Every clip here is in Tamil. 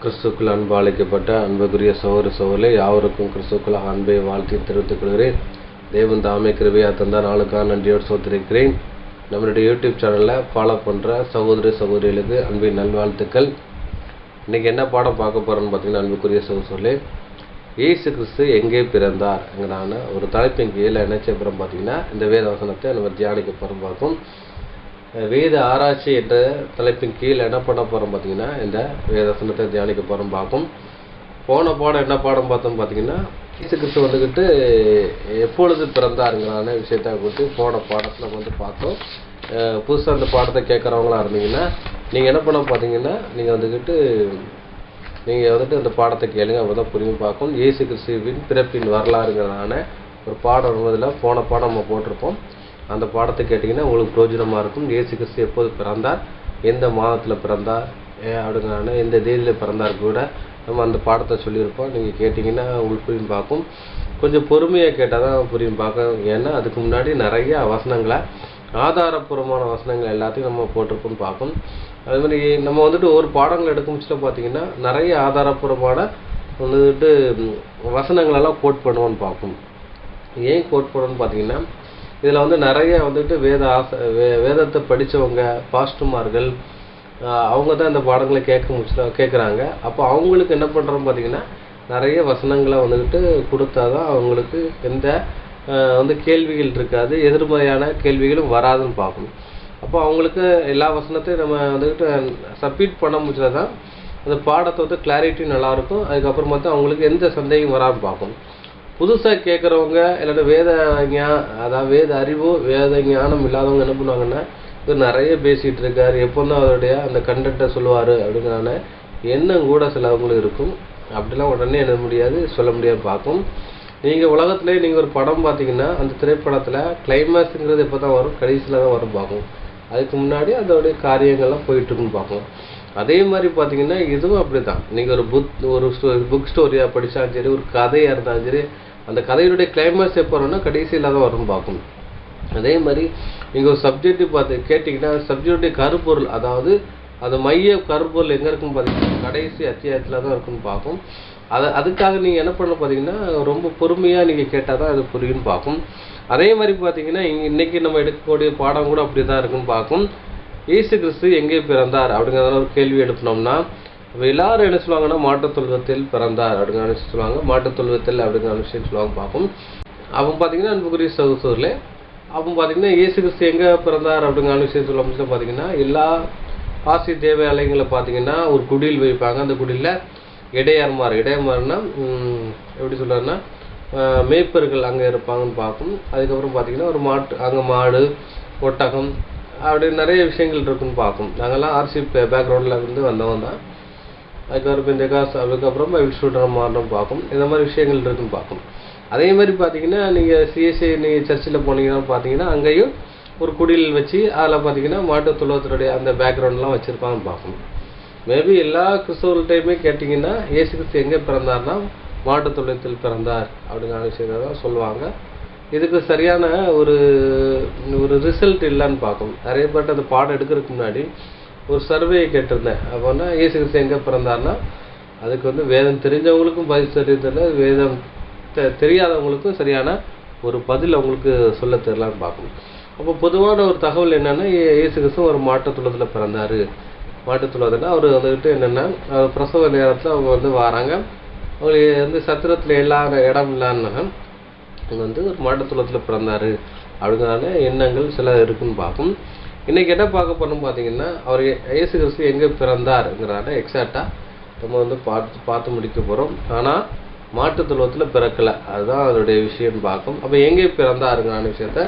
கிறிஸ்துக்குள் அன்பு அழைக்கப்பட்ட அன்புக்குரிய சகோதர சகோதரர்களே, யாவருக்கும் கிறிஸ்துக்குள் அன்பை வாழ்த்தி தெரிவித்துக் கொள்கிறேன். தேவன் தாமே கிருபையா தந்த நாளுக்காக நன்றியோடு சோத்திருக்கிறேன். நம்மளுடைய யூடியூப் சேனலில் ஃபாலோ பண்ணுற சகோதர சகோதரிகளுக்கு அன்பின் நல்வாழ்த்துக்கள். இன்றைக்கி என்ன பாடம் பார்க்க போகிறோன்னு பார்த்தீங்கன்னா, அன்புக்குரிய சகோதரர்களே, இயேசு கிறிஸ்து எங்கே பிறந்தார்ங்கிறான ஒரு தலைப்பின் கீழே என்ன செய்ய போகிறோம் பார்த்தீங்கன்னா, இந்த வேத வசனத்தை நம்ம தியானிக்க போகிறோம் பார்க்கும். வேத ஆராய்ச்சி என்ற தலைப்பின் கீழ் என்ன பண்ண போகிறோம் பார்த்தீங்கன்னா, இந்த வேத வசனத்தை தியானிக்க போகிறோம் பார்க்கும். போன பாடம் என்ன பாடம் பார்த்தோம் பார்த்தீங்கன்னா, இயேசு கிறிஸ்து வந்துக்கிட்டு எப்பொழுது பிறந்தாருங்கிறான விஷயத்தை கொடுத்து போன பாடத்தில் நம்ம பார்த்தோம். புதுசாக அந்த பாடத்தை கேட்குறவங்களா இருந்தீங்கன்னா நீங்கள் என்ன பண்ண பார்த்தீங்கன்னா, நீங்கள் வந்துட்டு அந்த பாடத்தை கேளுங்க, அப்போ தான் புரியும் பார்க்கும். இயேசு கிறிஸ்துவின் பிறப்பின் வரலாறுங்கிறதான ஒரு பாடம் இதில் போன பாடம் நம்ம போட்டிருப்போம். அந்த பாடத்தை கேட்டிங்கன்னா உங்களுக்கு பிரயோஜனமாக இருக்கும். இயேசு கிறிஸ்து எப்போது பிறந்தார், எந்த மாதத்தில் பிறந்தார் அப்படிங்கிறான எந்த தேதியில் பிறந்தார் கூட நம்ம அந்த பாடத்தை சொல்லியிருப்போம். நீங்கள் கேட்டிங்கன்னா உங்களுக்கு புரியும் பார்க்கும். கொஞ்சம் பொறுமையாக கேட்டால் தான் புரியும் பார்க்கும். ஏன்னா அதுக்கு முன்னாடி நிறைய வசனங்களை, ஆதாரப்பூர்வமான வசனங்கள் எல்லாத்தையும் நம்ம போட்டிருப்போம்னு பார்க்கும். அது மாதிரி நம்ம வந்துட்டு ஒரு பாடங்கள் எடுக்க முடிச்சுட்டு பார்த்தீங்கன்னா நிறைய ஆதாரப்பூர்வமான வந்துட்டு வசனங்களெல்லாம் கோட் பண்ணுவோன்னு பார்க்கும். ஏன் கோட் பண்ணுவோன்னு பார்த்தீங்கன்னா, இதில் வந்து நிறைய வந்துட்டு வேதத்தை படித்தவங்க, பாஸ்டர்மார்கள், அவங்க தான் இந்த பாடங்களை கேட்குறாங்க. அப்போ அவங்களுக்கு என்ன பண்ணுறோம் பார்த்தீங்கன்னா, நிறைய வசனங்களை வந்துக்கிட்டு கொடுத்தா தான் அவங்களுக்கு எந்த கேள்விகள் இருக்காது, எதிர்மறையான கேள்விகளும் வராதுன்னு பார்க்கணும். அப்போ அவங்களுக்கு எல்லா வசனத்தையும் நம்ம வந்துக்கிட்டு சப்மிட் பண்ண முடிச்சா தான் அந்த பாடத்தை வந்து கிளாரிட்டி நல்லாயிருக்கும். அதுக்கப்புறமா தான் அவங்களுக்கு எந்த சந்தேகம் வராமல் பார்க்கணும். புதுசாக கேட்குறவங்க இல்லைன்னா வேத அறிவோ வேத ஞானம் இல்லாதவங்க என்ன பண்ணுவாங்கன்னா, இது நிறைய பேசிகிட்டு இருக்காரு, எப்போ தான் அவருடைய அந்த கண்டென்ட்டை சொல்லுவார் அப்படிங்கிறான எண்ணம் கூட சிலவங்களுக்கு இருக்கும். அப்படிலாம் உடனே என்ன முடியாது, சொல்ல முடியாது பார்க்கும். நீங்கள் உலகத்துலேயே நீங்கள் ஒரு படம் பார்த்தீங்கன்னா, அந்த திரைப்படத்தில் கிளைமேக்ஸுங்கிறது எப்போ தான் வரும், கடைசியில் தான் வரும் பார்க்கும். அதுக்கு முன்னாடி அதோடைய காரியங்கள்லாம் போயிட்டுருக்குன்னு பார்க்கும். அதே மாதிரி பார்த்தீங்கன்னா இதுவும் அப்படி தான். நீங்கள் ஒரு புக் ஸ்டோரியாக படித்தாலும் சரி, ஒரு கதையாக இருந்தாலும் சரி, அந்த கதையுடைய கிளைமேக்ஸ் எப்போ வரும்னா கடைசியில் தான் வரும் பார்க்கும். அதே மாதிரி நீங்கள் ஒரு சப்ஜெக்ட் பார்த்து கேட்டிங்கன்னா, சப்ஜெக்டுடைய கருப்பொருள், அதாவது அந்த மைய கருப்பொருள் எங்கே இருக்குன்னு பார்த்தீங்கன்னா கடைசி அத்தியாயத்தில் தான் இருக்குன்னு பார்க்கும். அதுக்காக நீங்கள் என்ன பண்ண பார்த்தீங்கன்னா, ரொம்ப பொறுமையாக நீங்கள் கேட்டால் தான் அது புரியும்னு பார்க்கும். அதே மாதிரி பார்த்தீங்கன்னா இன்றைக்கி நம்ம எடுக்கக்கூடிய பாடம் கூட அப்படி தான் இருக்குன்னு பார்க்கும். இயேசு கிறிஸ்து எங்கே பிறந்தார் அப்படிங்கிறத ஒரு கேள்வி எழுப்பினோம்னா, இப்போ எல்லாரும் என்ன சொல்லுவாங்கன்னா, மாட்டுத் தொழுவத்தில் பிறந்தார் அப்படிங்கிற விஷயம் சொல்லுவாங்க. மாட்டுத் தொழுவத்தில் அப்படிங்கிற விஷயம் சொல்லுவாங்க பார்க்கும். அவங்க பார்த்தீங்கன்னா அன்புக்குரிய சகோதரர்களே, அப்போ பார்த்தீங்கன்னா இயேசு கிறிஸ்து எங்கே பிறந்தார் அப்படிங்கிற விஷயம் சொல்ல முடிச்சு பார்த்தீங்கன்னா, எல்லா ஆசி தேவாலயங்களை பார்த்தீங்கன்னா ஒரு குடில் வைப்பாங்க. அந்த குடியில் இடையர்மார்னா எப்படி சொல்கிறாருன்னா, மேய்ப்பர்கள் அங்கே இருப்பாங்கன்னு பார்க்கும். அதுக்கப்புறம் பார்த்தீங்கன்னா ஒரு அங்கே மாடு, ஒட்டகம், அப்படி நிறைய விஷயங்கள் இருக்குன்னு பார்க்கும். நாங்கள்லாம் ஆர்சி பேக்ரவுண்டில் இருந்து வந்தவங்க தான். அதுக்கப்புறம் இந்த காசு, அதுக்கப்புறம் பைபிள் ஸ்டூடெண்ட் மாறணும் பார்க்கும். இந்த மாதிரி விஷயங்கள் இருக்குன்னு பார்க்கும். அதே மாதிரி பார்த்தீங்கன்னா நீங்கள் சிஎஸ்ஐ நீங்கள் சர்ச்சில் போனீங்கன்னா பார்த்தீங்கன்னா அங்கேயும் ஒரு குடில் வச்சு அதில் பார்த்தீங்கன்னா மாட்டுத் தொழுவத்தினுடைய அந்த பேக்ரவுண்ட்லாம் வச்சுருப்பாங்கன்னு பார்க்கும். மேபி எல்லா கிறிஸ்தவர்கள்ட்டையுமே கேட்டிங்கன்னா இயேசு கிறிஸ்து எங்கே பிறந்தார்னா மாட்டுத் தொழுவத்தில் பிறந்தார் அப்படிங்கிற விஷயத்தை தான் சொல்லுவாங்க. இதுக்கு சரியான ஒரு ரிசல்ட் இல்லைன்னு பார்க்கும். நிறைய பேர்ட்டு அந்த பாடம் எடுக்கிறதுக்கு முன்னாடி ஒரு சர்வே கேட்டிருந்தேன். அப்போனா இயேசு கிறிஸ்து எங்கே பிறந்தார்னா அதுக்கு வந்து வேதம் தெரிஞ்சவங்களுக்கும் பதில் தெரியல, வேதம் தெரியாதவங்களுக்கும் சரியான ஒரு பதில் அவங்களுக்கு சொல்ல தெரியலான்னு பார்க்கணும். அப்போ பொதுவான ஒரு தகவல் என்னென்னா, இயேசு கிறிஸ்து ஒரு மாட்டுத் தொழுவத்தில் பிறந்தார். மாட்டுத் தொழுவதுன்னா அவர் வந்துட்டு என்னென்னா, பிரசவ நேரத்தில் அவங்க வந்து வராங்க. அவங்களுக்கு வந்து சத்திரத்தில் இடம் இல்லாமல் அவங்க வந்து ஒரு மாட்டுத் தொழுவத்தில் பிறந்தார் அப்படிங்கிறான எண்ணங்கள் சில இருக்குன்னு பார்க்கும். இன்றைக்கி என்ன பார்க்க போனோம் பார்த்தீங்கன்னா, அவர் இயேசு கிறிஸ்து எங்கே பிறந்தாருங்கிறான எக்ஸாக்டாக நம்ம வந்து பார்த்து முடிக்க போகிறோம். ஆனால் மாட்டுத் தொழுவத்தில் பிறக்கலை, அதுதான் அதனுடைய விஷயம் பார்க்கும். அப்போ எங்கே பிறந்தாருங்கிறான விஷயத்த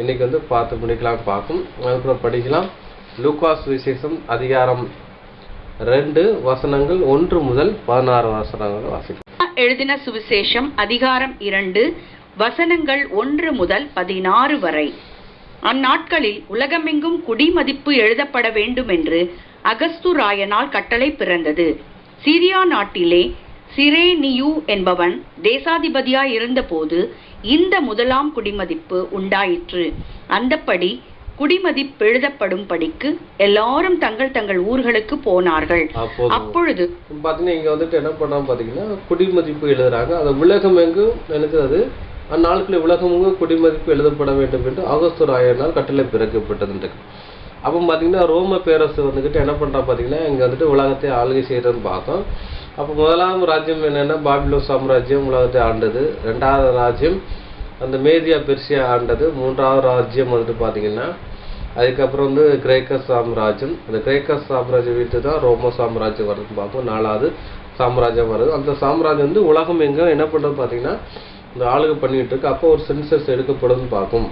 இன்றைக்கி வந்து பார்த்து முடிக்கலாம்னு பார்க்கும். அதுக்கப்புறம் படிக்கலாம். லூக்காஸ் விசேஷம் அதிகாரம் 2 வசனங்கள் 1 முதல் 16 வசனங்கள் வாசிக்கலாம். எழுதின சுவிசேஷம் அதிகாரம் 2 வசனங்கள் 1 முதல் 16 வரை. அந்நாட்களில் உலகமெங்கும் குடிமதிப்பு எழுதப்பட வேண்டும் என்று அகஸ்துராயனால் கட்டளை பிறந்தது. சிரியா நாட்டிலே சிரேனியு என்பவன் தேசாதிபதியாய் இருந்தபோது இந்த முதலாம் குடிமதிப்பு உண்டாயிற்று. அந்தப்படி குடிமதிப்பெழுதப்படும்படிக்கு எல்லாரும் தங்கள் தங்கள் ஊர்களுக்கு போனார்கள். அப்பொழுது பாத்தீங்கன்னா இங்க வந்துட்டு என்ன பண்றாங்க பாத்தீங்கன்னா குடிமதிப்பு எழுதுறாங்க. அது உலகம் எங்கும் நினைக்கிறது அந்நாட்களில் உலகமெங்கும் குடிமதிப்பு எழுதப்பட வேண்டும் என்று ஆகஸ்து ராயனால் கட்டளை பிறக்கப்பட்டது. அப்போ பார்த்தீங்கன்னா ரோம பேரரசு வந்துக்கிட்டு என்ன பண்ணுறா பார்த்தீங்கன்னா இங்கே வந்துட்டு உலகத்தை ஆளுகை செய்கிறதுன்னு பார்த்தோம். அப்போ முதலாம் ராஜ்யம் என்னென்னா பாபிலோன் சாம்ராஜ்யம் உலகத்தை ஆண்டது. ரெண்டாவது ராஜ்யம் அந்த மேதியா பெர்சியா ஆண்டது. மூன்றாவது ராஜ்யம் வந்துட்டு பார்த்தீங்கன்னா அதுக்கப்புறம் வந்து கிரேக்க சாம்ராஜ்யம். அந்த கிரேக்க சாம்ராஜ்யம் வீட்டு தான் ரோம சாம்ராஜ்யம் வருதுன்னு பார்ப்போம். நாலாவது சாம்ராஜ்யம் வருது. அந்த சாம்ராஜ்யம் வந்து உலகம் எங்கே என்ன பண்ணுறது பார்த்தீங்கன்னா இந்த ஆளுகை பண்ணிகிட்டு இருக்கு. அப்போ ஒரு சென்சஸ் எடுக்கப்படும்னு பார்க்கும்.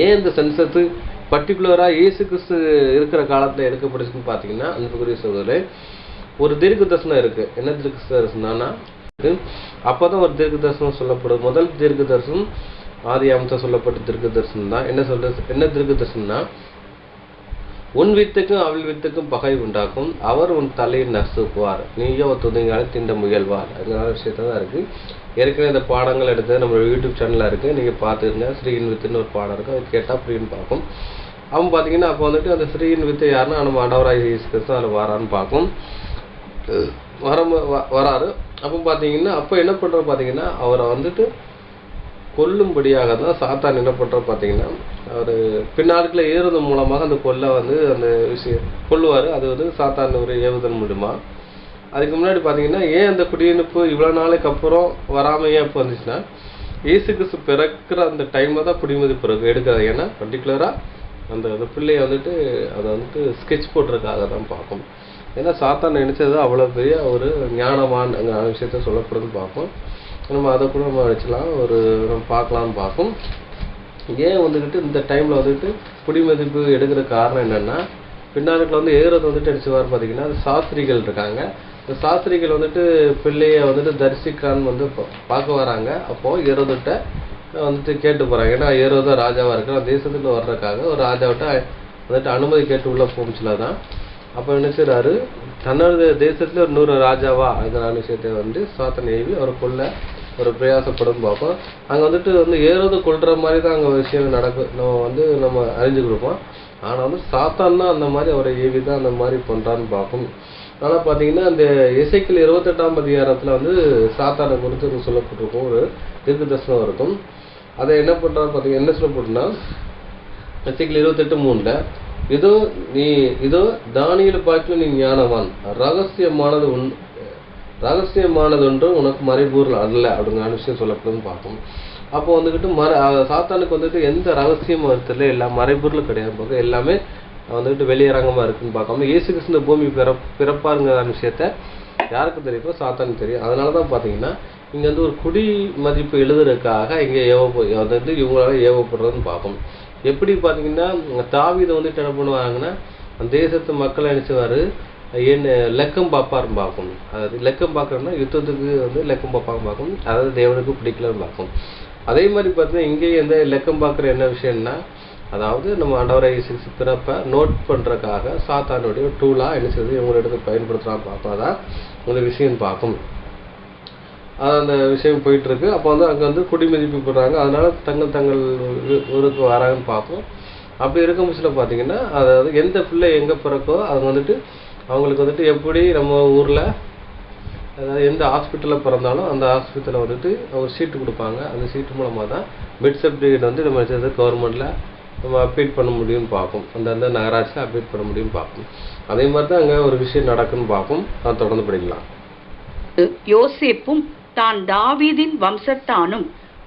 ஏன் இந்த சென்சஸ் பர்டிகுலராக இயேசு கிறிஸ்து இருக்கிற காலத்தில் எடுக்கப்படுச்சுன்னு பார்த்தீங்கன்னா அன்புக்குரிய சகோதரர்களே ஒரு தீர்க்க தரிசனம் இருக்குது. என்ன தீர்க்க தரிசனம்னா அப்போ தான் ஒரு தீர்க்க தரிசனம் சொல்லப்படும். முதல் தீர்க்க தரிசனம் ஆதியாகமத்தில் சொல்லப்பட்ட தீர்க்க தரிசனம் தான். என்ன தீர்க்க தரிசனம்னா உன் வித்துக்கும் அவள் வித்துக்கும் பகை உண்டாக்கும், அவர் உன் தலையை நசுக்குவார், நீயோ துணிங்கால திண்ட முயல்வார். அதனால விஷயத்தான் தான் இருக்குது. ஏற்கனவே இந்த பாடங்கள் எடுத்து நம்ம யூடியூப் சேனலில் இருக்குது, நீங்கள் பார்த்துருங்க. ஸ்ரீயின் வித்துன்னு ஒரு பாடம் இருக்குது, அது கேட்டால் புரியுன்னு பார்க்கும். அவன் பார்த்தீங்கன்னா அப்போ வந்துட்டு அந்த ஸ்ரீயின் வித்து யாருன்னா நம்ம ஆண்டவராகிய இயேசு கிறிஸ்து அதில் வரான்னு பார்க்கும். வராரு. அப்போ பார்த்தீங்கன்னா அப்போ என்ன பண்ணுற பார்த்தீங்கன்னா அவரை வந்துட்டு கொல்லும்படியாக தான் சாத்தான் என்ன பண்ணுற பார்த்தீங்கன்னா அவர் பின்னாட்களில் ஏறுவது மூலமாக அந்த கொல்லை வந்து அந்த விஷயம் கொல்லுவார். அது வந்து சாத்தான் ஒரு ஏவுதல் மூலமா. அதுக்கு முன்னாடி பார்த்தீங்கன்னா ஏன் அந்த குடியிருப்பு இவ்வளோ நாளைக்கு அப்புறம் வராமல் ஏன் இப்போ வந்துச்சுன்னா இயேசு கிறிஸ்து பிறக்கிற அந்த டைமில் தான் குடிமதிப்பு எடுக்கிறது. ஏன்னா பர்டிகுலராக அந்த பிள்ளையை வந்துட்டு அதை வந்துட்டு ஸ்கெட்ச் போடுறதுக்காக தான் பார்க்கும். ஏன்னா சாத்தான் நினைச்சது அவ்வளோ பெரிய ஒரு ஞானமான விஷயத்த சொல்லப்படுதுன்னு பார்ப்போம். நம்ம அதை கூட நம்ம வச்சுக்கலாம் நம்ம பார்க்கலான்னு பார்ப்போம். ஏன் வந்துக்கிட்டு இந்த டைமில் வந்துட்டு குடிமதிப்பு எடுக்கிற காரணம் என்னென்னா பின்னாட்களில் வந்து ஏறுறது வந்துட்டு அடிச்சுவார் பார்த்தீங்கன்னா அது சாஸ்திரிகள் இருக்காங்க. இந்த சாஸ்திரிகள் வந்துட்டு பிள்ளையை வந்துட்டு தரிசிக்கான்னு வந்து பார்க்க வராங்க. அப்போது ஏரோதுகிட்ட வந்துட்டு கேட்டு போகிறாங்க. ஏன்னா ஏரோதா ராஜாவாக இருக்கிற தேசத்துக்கு வர்றதுக்காக ஒரு ராஜாவிட்ட வந்துட்டு அனுமதி கேட்டு உள்ளே போச்சுல தான். அப்போ என்ன செய்கிறாரு தன்னோட தேசத்துல ஒரு 100 ராஜாவா அதுக்கான விஷயத்தை வந்து சாத்தனை ஏவி அவரை கொல்ல ஒரு பிரயாசப்படும் பார்ப்போம். அங்கே வந்துட்டு ஏறுறது கொள்கிற மாதிரி தான் அங்கே விஷயம் நடக்கும். நம்ம அறிஞ்சு கொடுப்போம். ஆனால் வந்து சாத்தான் தான் அந்த மாதிரி அவரை ஏவி தான் அந்த மாதிரி பண்ணுறான்னு பார்ப்போம். ஆனால் பார்த்தீங்கன்னா அந்த எசேக்கியேல் 28ஆம் அதிகாரத்தில் வந்து சாத்தானை குறித்து சொல்லப்பட்டிருக்கும் ஒரு தீர்க்க தரிசனம் இருக்கும். அதை என்ன பண்ணுறான்னு பார்த்தீங்கன்னா என்ன சொல்லப்பட்டுன்னா எசேக்கியேல் 28:3 இதோ தானியேல் பார்க்கிலும் நீ ஞானவான், ரகசியமானதொன்று உனக்கு மறைபொருள் அல்ல அப்படிங்கிற விஷயம் சொல்லப்படுதுன்னு பார்ப்போம். அப்போ வந்துக்கிட்டு சாத்தானுக்கு வந்துட்டு எந்த ரகசியமும் தெரியல, எல்லா மறைபொருளும் கிடையாது பார்க்க, எல்லாமே வந்துட்டு வெளியரங்கமாக இருக்குன்னு பார்க்காம இயேசு கிறிஸ்து பூமி பிறப்பாருங்கிற விஷயத்த யாருக்கு தெரியுமோ சாத்தானுக்கு தெரியும். அதனால தான் பார்த்தீங்கன்னா இங்கே வந்து ஒரு குடி மதிப்பு எழுதுறதுக்காக இங்கே இவங்களால ஏவப்படுறதுன்னு பார்ப்போம். எப்படி பார்த்தீங்கன்னா தாவீதை வந்துட்டு என்ன பண்ணுவாங்கன்னா அந்த தேசத்து மக்களை நினைச்சுவார் என்ன லெக்கம் பார்ப்பாருன்னு பார்க்கும். அதாவது லெக்கம் பார்க்குறோம்னா யுத்தத்துக்கு வந்து லெக்கம் பார்ப்பாங்க பார்க்கும், அதாவது தேவனுக்கு பிடிக்கலன்னு பார்க்கும். அதே மாதிரி பார்த்தீங்கன்னா இங்கேயும் எந்த லெக்கம் பார்க்குற என்ன விஷயம்னா அதாவது நம்ம ஆண்டவராகிய இயேசு கிறிஸ்து பிறப்பை நோட் பண்ணுறதுக்காக சாத்தானுடைய டூலாக என்ன செய்யுது இவங்கள எடுத்து பயன்படுத்துகிறான்னு பார்ப்போம். அதான் ஒரு விஷயம் பார்க்கும். அந்த விஷயம் போயிட்டுருக்கு. அப்போ வந்து அங்கே வந்து குடிமதிப்பு போடுறாங்க. அதனால தங்கள் ஊருக்கு வராங்கன்னு பார்ப்போம். அப்படி இருக்கும் பட்சத்தில் பார்த்தீங்கன்னா அதாவது எந்த பிள்ளை எங்கே பிறக்கோ அது வந்துட்டு அவங்களுக்கு வந்துட்டு எப்படி நம்ம ஊரில் அதாவது எந்த ஹாஸ்பிட்டலில் பிறந்தாலும் அந்த ஹாஸ்பிட்டலில் வந்துட்டு ஒரு சீட்டு கொடுப்பாங்க. அந்த சீட்டு மூலமாக தான் பெட் சர்டிஃபிகேட் வந்து நம்ம கவர்மெண்ட்டில் நம்ம அப்டேட் பண்ண முடியும்னு பார்ப்போம். அந்த நகராட்சியில் அப்டேட் பண்ண முடியும்னு பார்ப்போம். அதே மாதிரி தான் அங்கே ஒரு விஷயம் நடக்குன்னு பார்ப்போம். நான் தொடர்ந்து படிக்கலாம். யோசேப்பும் தான் தாவீதின் வம்சத்தானும்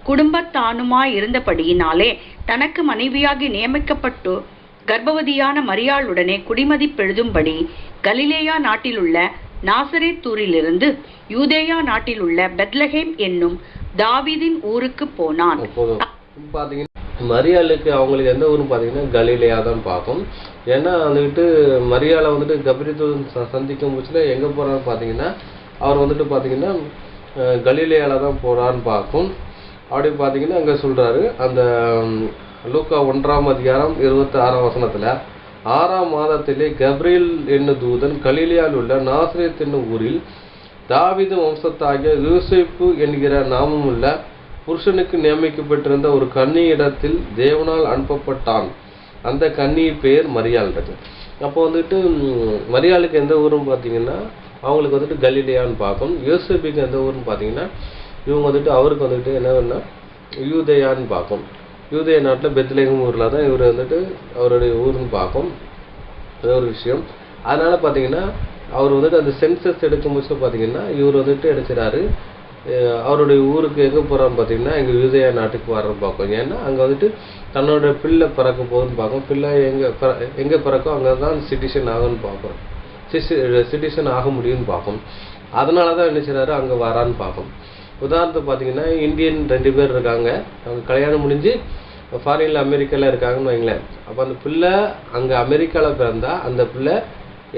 குடும்பத்தானுமாய் இருந்தபடியினாலே தனக்கு மனைவியாகி நியமிக்கப்பட்டு கர்ப்பவதியான மரியாளுடனே குடிமதிப்பெழுதும்படி கலிலேயா நாட்டிலுள்ள நாசரேத்தூரிலிருந்து யூதேயா நாட்டிலுள்ள பெத்லகேம் என்னும் தாவீதின் ஊருக்கு போனான். மரியாளுக்கு அவங்களுக்கு எந்த ஊர்னு பார்த்தீங்கன்னா கலிலேயா தான் பார்க்கும். ஏன்னா வந்துட்டு மரியாளை வந்துட்டு கபிரியத்தூதன் சந்திக்கும் பட்சத்தில் எங்கே போகிறான்னு பார்த்தீங்கன்னா அவர் வந்துட்டு பார்த்தீங்கன்னா கலிலேயாவில் தான் போகிறான்னு பார்க்கும். அப்படி பார்த்தீங்கன்னா அங்கே சொல்கிறாரு அந்த லூக்கா 1ஆம் அதிகாரம் 26ஆம் வசனத்தில் 6ஆம் மாதத்திலே கப்ரியேல் என்னும் தூதன் கலிலேயாவில் உள்ள நாசரேத் என்னும் ஊரில் தாவீது வம்சத்தாகிய யோசேப்பு என்கிற நாமமுள்ள புருஷனுக்கு நியமிக்கப்பட்டிருந்த ஒரு கன்னியிடத்தில் தேவனால் அனுப்பப்பட்டான். அந்த கன்னி பேர் மரியாள் இருக்கு. அப்போ வந்துட்டு மரியாளுக்கு எந்த ஊருன்னு பார்த்தீங்கன்னா அவங்களுக்கு வந்துட்டு கலிலேயான்னு பார்க்கும். யோசேப்புக்கு எந்த ஊருன்னு பார்த்தீங்கன்னா இவங்க வந்துட்டு அவருக்கு வந்துட்டு என்னன்னா யூதேயான்னு பார்க்கும். யூதேய நாட்டில் பெத்லெகேம் ஊரில் தான் இவர் வந்துட்டு அவருடைய ஊர்னு பார்க்கும். அது ஒரு விஷயம். அதனால பார்த்தீங்கன்னா அவர் வந்துட்டு அந்த சென்சஸ் எடுக்கும் போது பார்த்தீங்கன்னா இவர் வந்துட்டு எடுக்கிறாரு அவருடைய ஊருக்கு எங்கே போகிறான்னு பார்த்தீங்கன்னா எங்கள் யூதேய நாட்டுக்கு வர்றன்னு பார்க்கும். ஏன்னா அங்கே வந்துட்டு தன்னோட பிள்ளை பிறக்க போகுதுன்னு பார்க்கும். பிள்ளை எங்கே பிறக்கோ அங்கே தான் சிட்டிசன் ஆகும்னு பார்க்கும். சிட்டிசன் ஆக முடியும்னு பார்க்கும். அதனால தான் என்ன செய்கிறாரு அங்கே வரான்னு பார்க்கும். உதாரணத்துக்கு பார்த்தீங்கன்னா இந்தியன் 2 பேர் இருக்காங்க. அவங்க கல்யாணம் முடிஞ்சு ஃபாரினில் அமெரிக்காவில் இருக்காங்கன்னு வைங்களேன். அப்போ அந்த பிள்ளை அங்கே அமெரிக்காவில் பிறந்தா அந்த பிள்ளை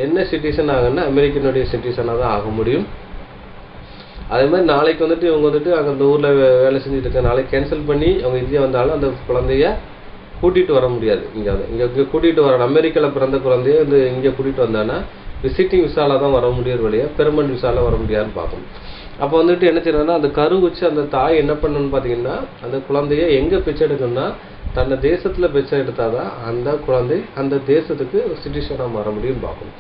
என்ன சிட்டிசன் ஆகுன்னா அமெரிக்கனுடைய சிட்டிசனாக தான் ஆக முடியும். அதே மாதிரி நாளைக்கு வந்துட்டு இவங்க வந்துட்டு அங்கே அந்த ஊரில் வேலை செஞ்சுட்டு இருக்க நாளைக்கு கேன்சல் பண்ணி அவங்க இந்தியா வந்தாலும் அந்த குழந்தைய கூட்டிகிட்டு வர முடியாது. இங்கே கூட்டிகிட்டு வர அமெரிக்காவில் பிறந்த குழந்தைய வந்து இங்கே கூட்டிகிட்டு வந்தானா விசிட்டிங் விசாவில் தான் வர முடியாது, வழியா பெர்மனன்ட் விசாவில் வர முடியாதுன்னு பார்க்கணும். அப்போ வந்துட்டு என்ன செய்யறாங்கன்னா அந்த கரு வச்சு அந்த தாய் என்ன பண்ணணும்னு பார்த்தீங்கன்னா அந்த குழந்தைய எங்கே பிச்சை எடுக்கணும்னா தன்னை தேசத்தில் பிச்சை எடுத்தாதான் அந்த குழந்தை அந்த தேசத்துக்கு சிட்டிசனாக மாற முடியும்னு பார்க்கணும்.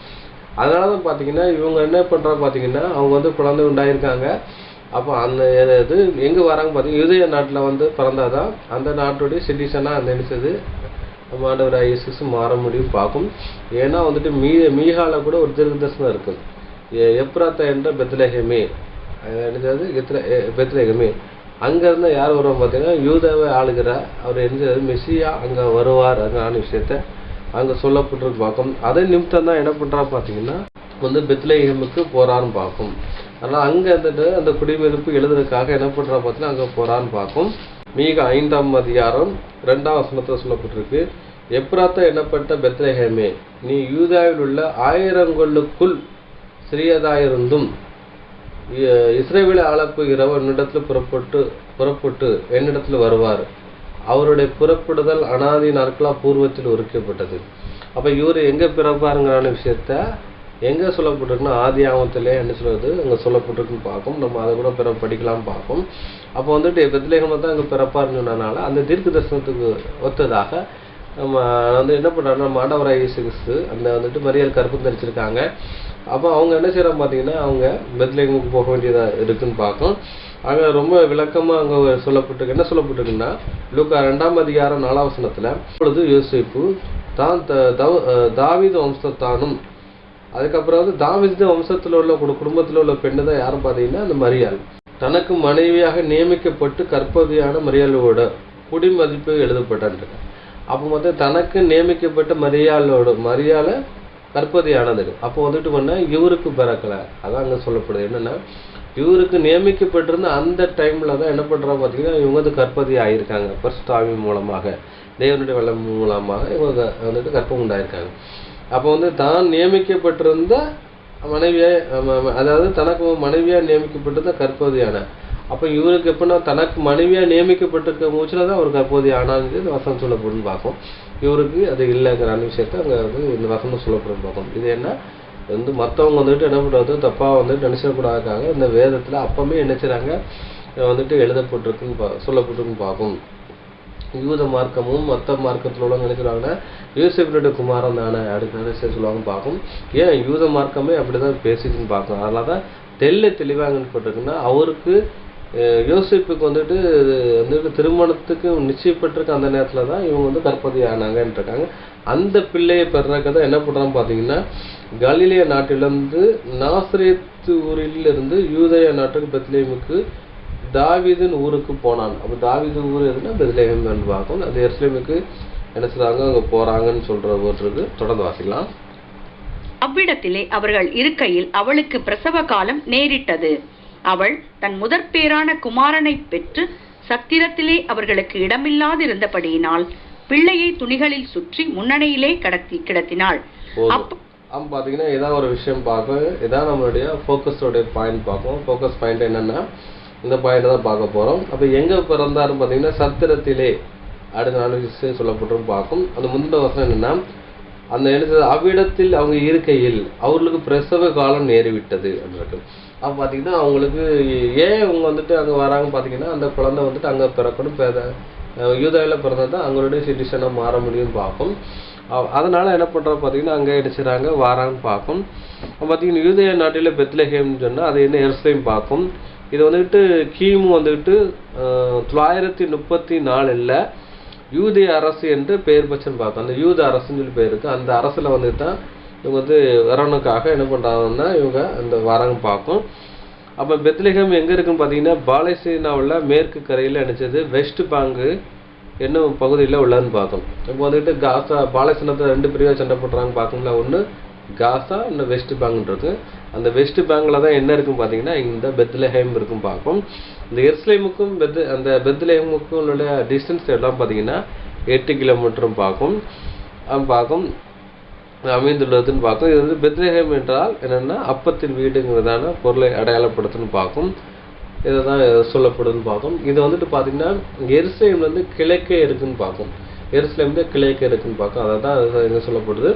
அதனால தான் பார்த்தீங்கன்னா இவங்க என்ன பண்ணுறாங்க பார்த்தீங்கன்னா அவங்க வந்து குழந்தை உண்டாயிருக்காங்க. அப்போ அந்த இது எங்கே வராங்க பார்த்தீங்கன்னா யூதேய நாட்டில் வந்து பிறந்தாதான் அந்த நாட்டுடைய சிட்டிசனாக அந்த நினைச்சது ஆண்டவராகிய இயேசு மாற முடியும் பார்க்கும். ஏன்னா வந்துட்டு மீகால கூட ஒரு தீர்க்கதரிசனம் இருக்குது. எப்ராத்தா என்ற பெத்லெகேமே என்னது பெத்லெகேமே அங்கேருந்து யார் வருவாங்க பார்த்தீங்கன்னா யூதாவை ஆளுகிற அவர் என்ன மெஸ்ஸியா அங்கே வருவார் அங்கான விஷயத்த அங்கே சொல்லப்பட்டிருக்கு பார்க்கும். அதே நிமித்தம் தான் என்ன பண்ணுறா பார்த்தீங்கன்னா வந்து பெத்லெகேமுக்கு போகிறான்னு பார்க்கும். அதனால் அங்கே இருந்துட்டு அந்த குடிமதிப்பு எழுதுறதுக்காக என்ன பண்ணுறா பார்த்தீங்கன்னா அங்கே போகிறான்னு பார்க்கும். மீக 5ஆம் அதிகாரம் 2ஆம் வசனத்தில் சொல்லப்பட்டிருக்கு. எப்ராத்தா என்னப்பட்ட பெத்லெகேமே நீ யூதாவில் உள்ள 1000ங்களுக்குள் சிறியதாயிருந்தும் இஸ்ரவேலை ஆளப்புகிறவர் என்னிடத்தில் புறப்பட்டு என்னிடத்தில் வருவார். அவருடைய புறப்படுதல் அனாதி நாட்களாக பூர்வத்தில் உரைக்கப்பட்டது. அப்போ இவர் எங்கே பிறப்பாருங்கிறான விஷயத்த எங்கே சொல்லப்பட்டிருக்குன்னா ஆதி ஆகமத்திலே என்ன சொல்வது அங்கே சொல்லப்பட்டிருக்குன்னு பார்க்கும். நம்ம அதை கூட படிக்கலாம் பார்க்கும். அப்போ வந்துட்டு பெத்லெகேம்ல தான் அங்கே பிறப்பாருன்னு சொன்னனால அந்த தீர்க்க தரிசனத்துக்கு ஒத்ததாக நம்ம வந்து என்ன பண்ணுறாங்கன்னா நம்ம ஆண்டவராகிய இயேசு கிறிஸ்து அந்த வந்துட்டு மரியாள் கற்பம் தரிச்சிருக்காங்க. அப்போ அவங்க என்ன செய்கிறாங்க பார்த்தீங்கன்னா அவங்க பெத்லெகேமுக்கு போக வேண்டியதாக இருக்குன்னு பார்க்கும். அங்கே ரொம்ப விளக்கமாக அங்கே சொல்லப்பட்டிருக்கு. என்ன சொல்லப்பட்டிருக்குன்னா லூக்கா 2ஆம் அதிகாரம் 4ஆம் வசனத்தில் இப்பொழுது யோசேப்பு தான் தாவீது வம்சத்தானும் அதுக்கப்புறம் வந்து தாவீது வம்சத்தில் உள்ள குடும்பத்தில் உள்ள பெண்ணு தான் யாரும் பார்த்தீங்கன்னா அந்த மரியாள் தனக்கு மனைவியாக நியமிக்கப்பட்டு கற்பதியான மரியாளோட குடிமதிப்பு எழுதப்பட்டான். அப்போ வந்து தனக்கு நியமிக்கப்பட்ட மரியாளை கற்பதியானது. அப்போ வந்துட்டு பண்ண இவருக்கு பிறக்கலை. அதான் அங்கே சொல்லப்படுது. என்னன்னா இவருக்கு நியமிக்கப்பட்டிருந்த அந்த டைம்ல தான் என்ன பண்றாங்க பார்த்தீங்கன்னா இவங்க வந்து கற்பதி ஆகியிருக்காங்க. பரிசுத்த ஆவி மூலமாக தேவனுடைய வல்லம் மூலமாக இவங்க வந்துட்டு கற்பம் உண்டாயிருக்காங்க. அப்போ வந்து தான் நியமிக்கப்பட்டிருந்த மனைவியா அதாவது தனக்கு மனைவியா நியமிக்கப்பட்டிருந்த கற்பதியான அப்போ இவருக்கு எப்படின்னா தனக்கு மனைவியா நியமிக்கப்பட்டிருக்க மூச்சில் தான் அவர் கற்பதி ஆனான்னு இந்த வசனம் சொல்லப்படுன்னு பார்க்கும். இவருக்கு அது இல்லைங்கிற விஷயத்த அங்கே வந்து இந்த வசனம் சொல்லப்படுன்னு பார்க்கும். இது என்ன வந்து மற்றவங்க வந்துட்டு என்ன பண்ணுறது தப்பாக வந்துட்டு நினைச்சிடக்கூடாதுக்காக இந்த வேதத்தில் அப்பவுமே என்ன செய்கிறாங்க வந்துட்டு எழுதப்பட்டிருக்குன்னு சொல்லப்பட்டிருக்குன்னு பார்க்கும். யூத மார்க்கமும் மற்ற மார்க்கத்தில் உள்ளவங்க நினைக்கிறாங்கன்னா யோசேப்பினுடைய குமாரன் தானே அடுத்த சொல்லுவாங்க பார்க்கும். ஏன் யூத மார்க்கமே அப்படிதான் பேசிட்டுன்னு பார்க்கும். அதனால தான் தெளிவாக போட்டிருக்குன்னா அவருக்கு யோசேப்புக்கு வந்துட்டு திருமணத்துக்கு நிச்சயப்பட்டிருக்க அந்த நேரத்தில் தான் இவங்க வந்து கற்பதி ஆனாங்கன்னு இருக்காங்க. அந்த பிள்ளையை பெறக்க தான் என்ன பண்ணுறான்னு பார்த்தீங்கன்னா கலிலேய நாட்டிலிருந்து நாசரேத்து ஊரிலிருந்து யூதேய நாட்டுக்கு பெத்லெகேமுக்கு தாவீதின் ஊருக்கு போனான். அப்போ தாவீது ஊர் எதுனா பெத்லெகேம் பார்க்கும். அது எருசலேமுக்கு என்ன சொல்றாங்க அங்கே போறாங்கன்னு சொல்ற போட்டிருக்கு. தொடர்ந்து வாசிக்கலாம். அவ்விடத்திலே அவர்கள் இருக்கையில் அவளுக்கு பிரசவ காலம் நேரிட்டது. அவள் தன் முதற்பேரான குமாரனை பெற்று சத்திரத்திலே அவர்களுக்கு இடமில்லாதிருந்தபடியினால் பிள்ளையை துணிகளில் சுற்றி முன்னணியிலே கிடத்தினாள். பாத்தீங்கன்னா ஏதாவது ஒரு விஷயம் பார்க்கும். இதான் நம்மளுடைய ஃபோக்கஸோடைய பாயிண்ட் பார்க்கும். ஃபோக்கஸ் பாயிண்ட் என்னன்னா இந்த பாயிண்ட் தான் பார்க்க போறோம். அப்ப எங்க பிறந்தாருன்னு பாத்தீங்கன்னா சத்திரத்திலே அடுத்த 4 விஷயம் சொல்லப்பட்டிருக்கும் பார்க்கும். அந்த முந்தின வசனம் என்னன்னா அந்த எழுத்து அவ்விடத்தில் அவங்க இருக்கையில் அவர்களுக்கு பிரசவ காலம் நேரிவிட்டது அப்படின்னு. அப்போ பார்த்தீங்கன்னா அவங்களுக்கு ஏன் அவங்க வந்துட்டு அங்கே வராங்க பார்த்தீங்கன்னா அந்த குழந்தை வந்துட்டு அங்கே பிறக்கணும் யூதாவில் பிறந்தது தான் அவங்களுடைய சிட்டிசனாக மாற முடியும்னு பார்க்கும். அதனால் என்ன பண்ணுறோம் பார்த்தீங்கன்னா அங்கே அடிச்சுறாங்க வாரான்னு பார்க்கும். பார்த்தீங்கன்னா யூதேய நாட்டில் பெத்லஹேம்னு சொன்னால் அது என்ன எருசலேம் பார்க்கும். இது வந்துட்டு கிமு வந்துட்டு 934 யூதேய அரசு என்று பெயர் பச்சன்னு பார்க்கும். அந்த யூத அரசுன்னு சொல்லி பேர் இருக்குது. அந்த அரசில் வந்துட்டு தான் இவங்க வந்து வரணுக்காக என்ன பண்ணுறாங்கன்னா இவங்க அந்த வராங்க பார்க்கும். அப்போ பெத்லஹேம் எங்கே இருக்குன்னு பார்த்தீங்கன்னா பாலஸ்தீனாவில் மேற்கு கரையில் நினச்சது வெஸ்ட் பேங்கு என்னும் பகுதியில் உள்ளதுன்னு பார்க்கும். இப்போ வந்துட்டு காசா பாலஸ்தீனத்தை 2 பிரிவாக சண்டை போடுறாங்க பார்க்குங்களா. ஒன்று காசா இன்னும் வெஸ்ட் பேங்க்ன்றது. அந்த வெஸ்ட் பேங்கில் தான் என்ன இருக்குன்னு பார்த்தீங்கன்னா இந்த பெத்லஹேம் இருக்கும் பார்க்கும். இந்த எருசலேமுக்கும் அந்த பெத்லஹேமுக்கும் உள்ள டிஸ்டன்ஸ் எல்லாம் பார்த்தீங்கன்னா 8 கிலோமீட்டரும் பார்க்கும் அமைந்துள்ளதுன்னு பார்க்கும். இது வந்து பெத்லஹேம் என்றால் என்னென்னா அப்பத்தின் வீடுங்கிறதான பொருளை அடையாளப்படுத்துன்னு பார்க்கும். இதை தான் சொல்லப்படுதுன்னு பார்க்கும். இது வந்துட்டு பார்த்தீங்கன்னா எருசலேம் வந்து கிழக்கே இருக்குன்னு பார்க்கும். எருசலேம் தான் கிழக்கே இருக்குன்னு பார்க்கும். அதை தான் எங்கே சொல்லப்படுது.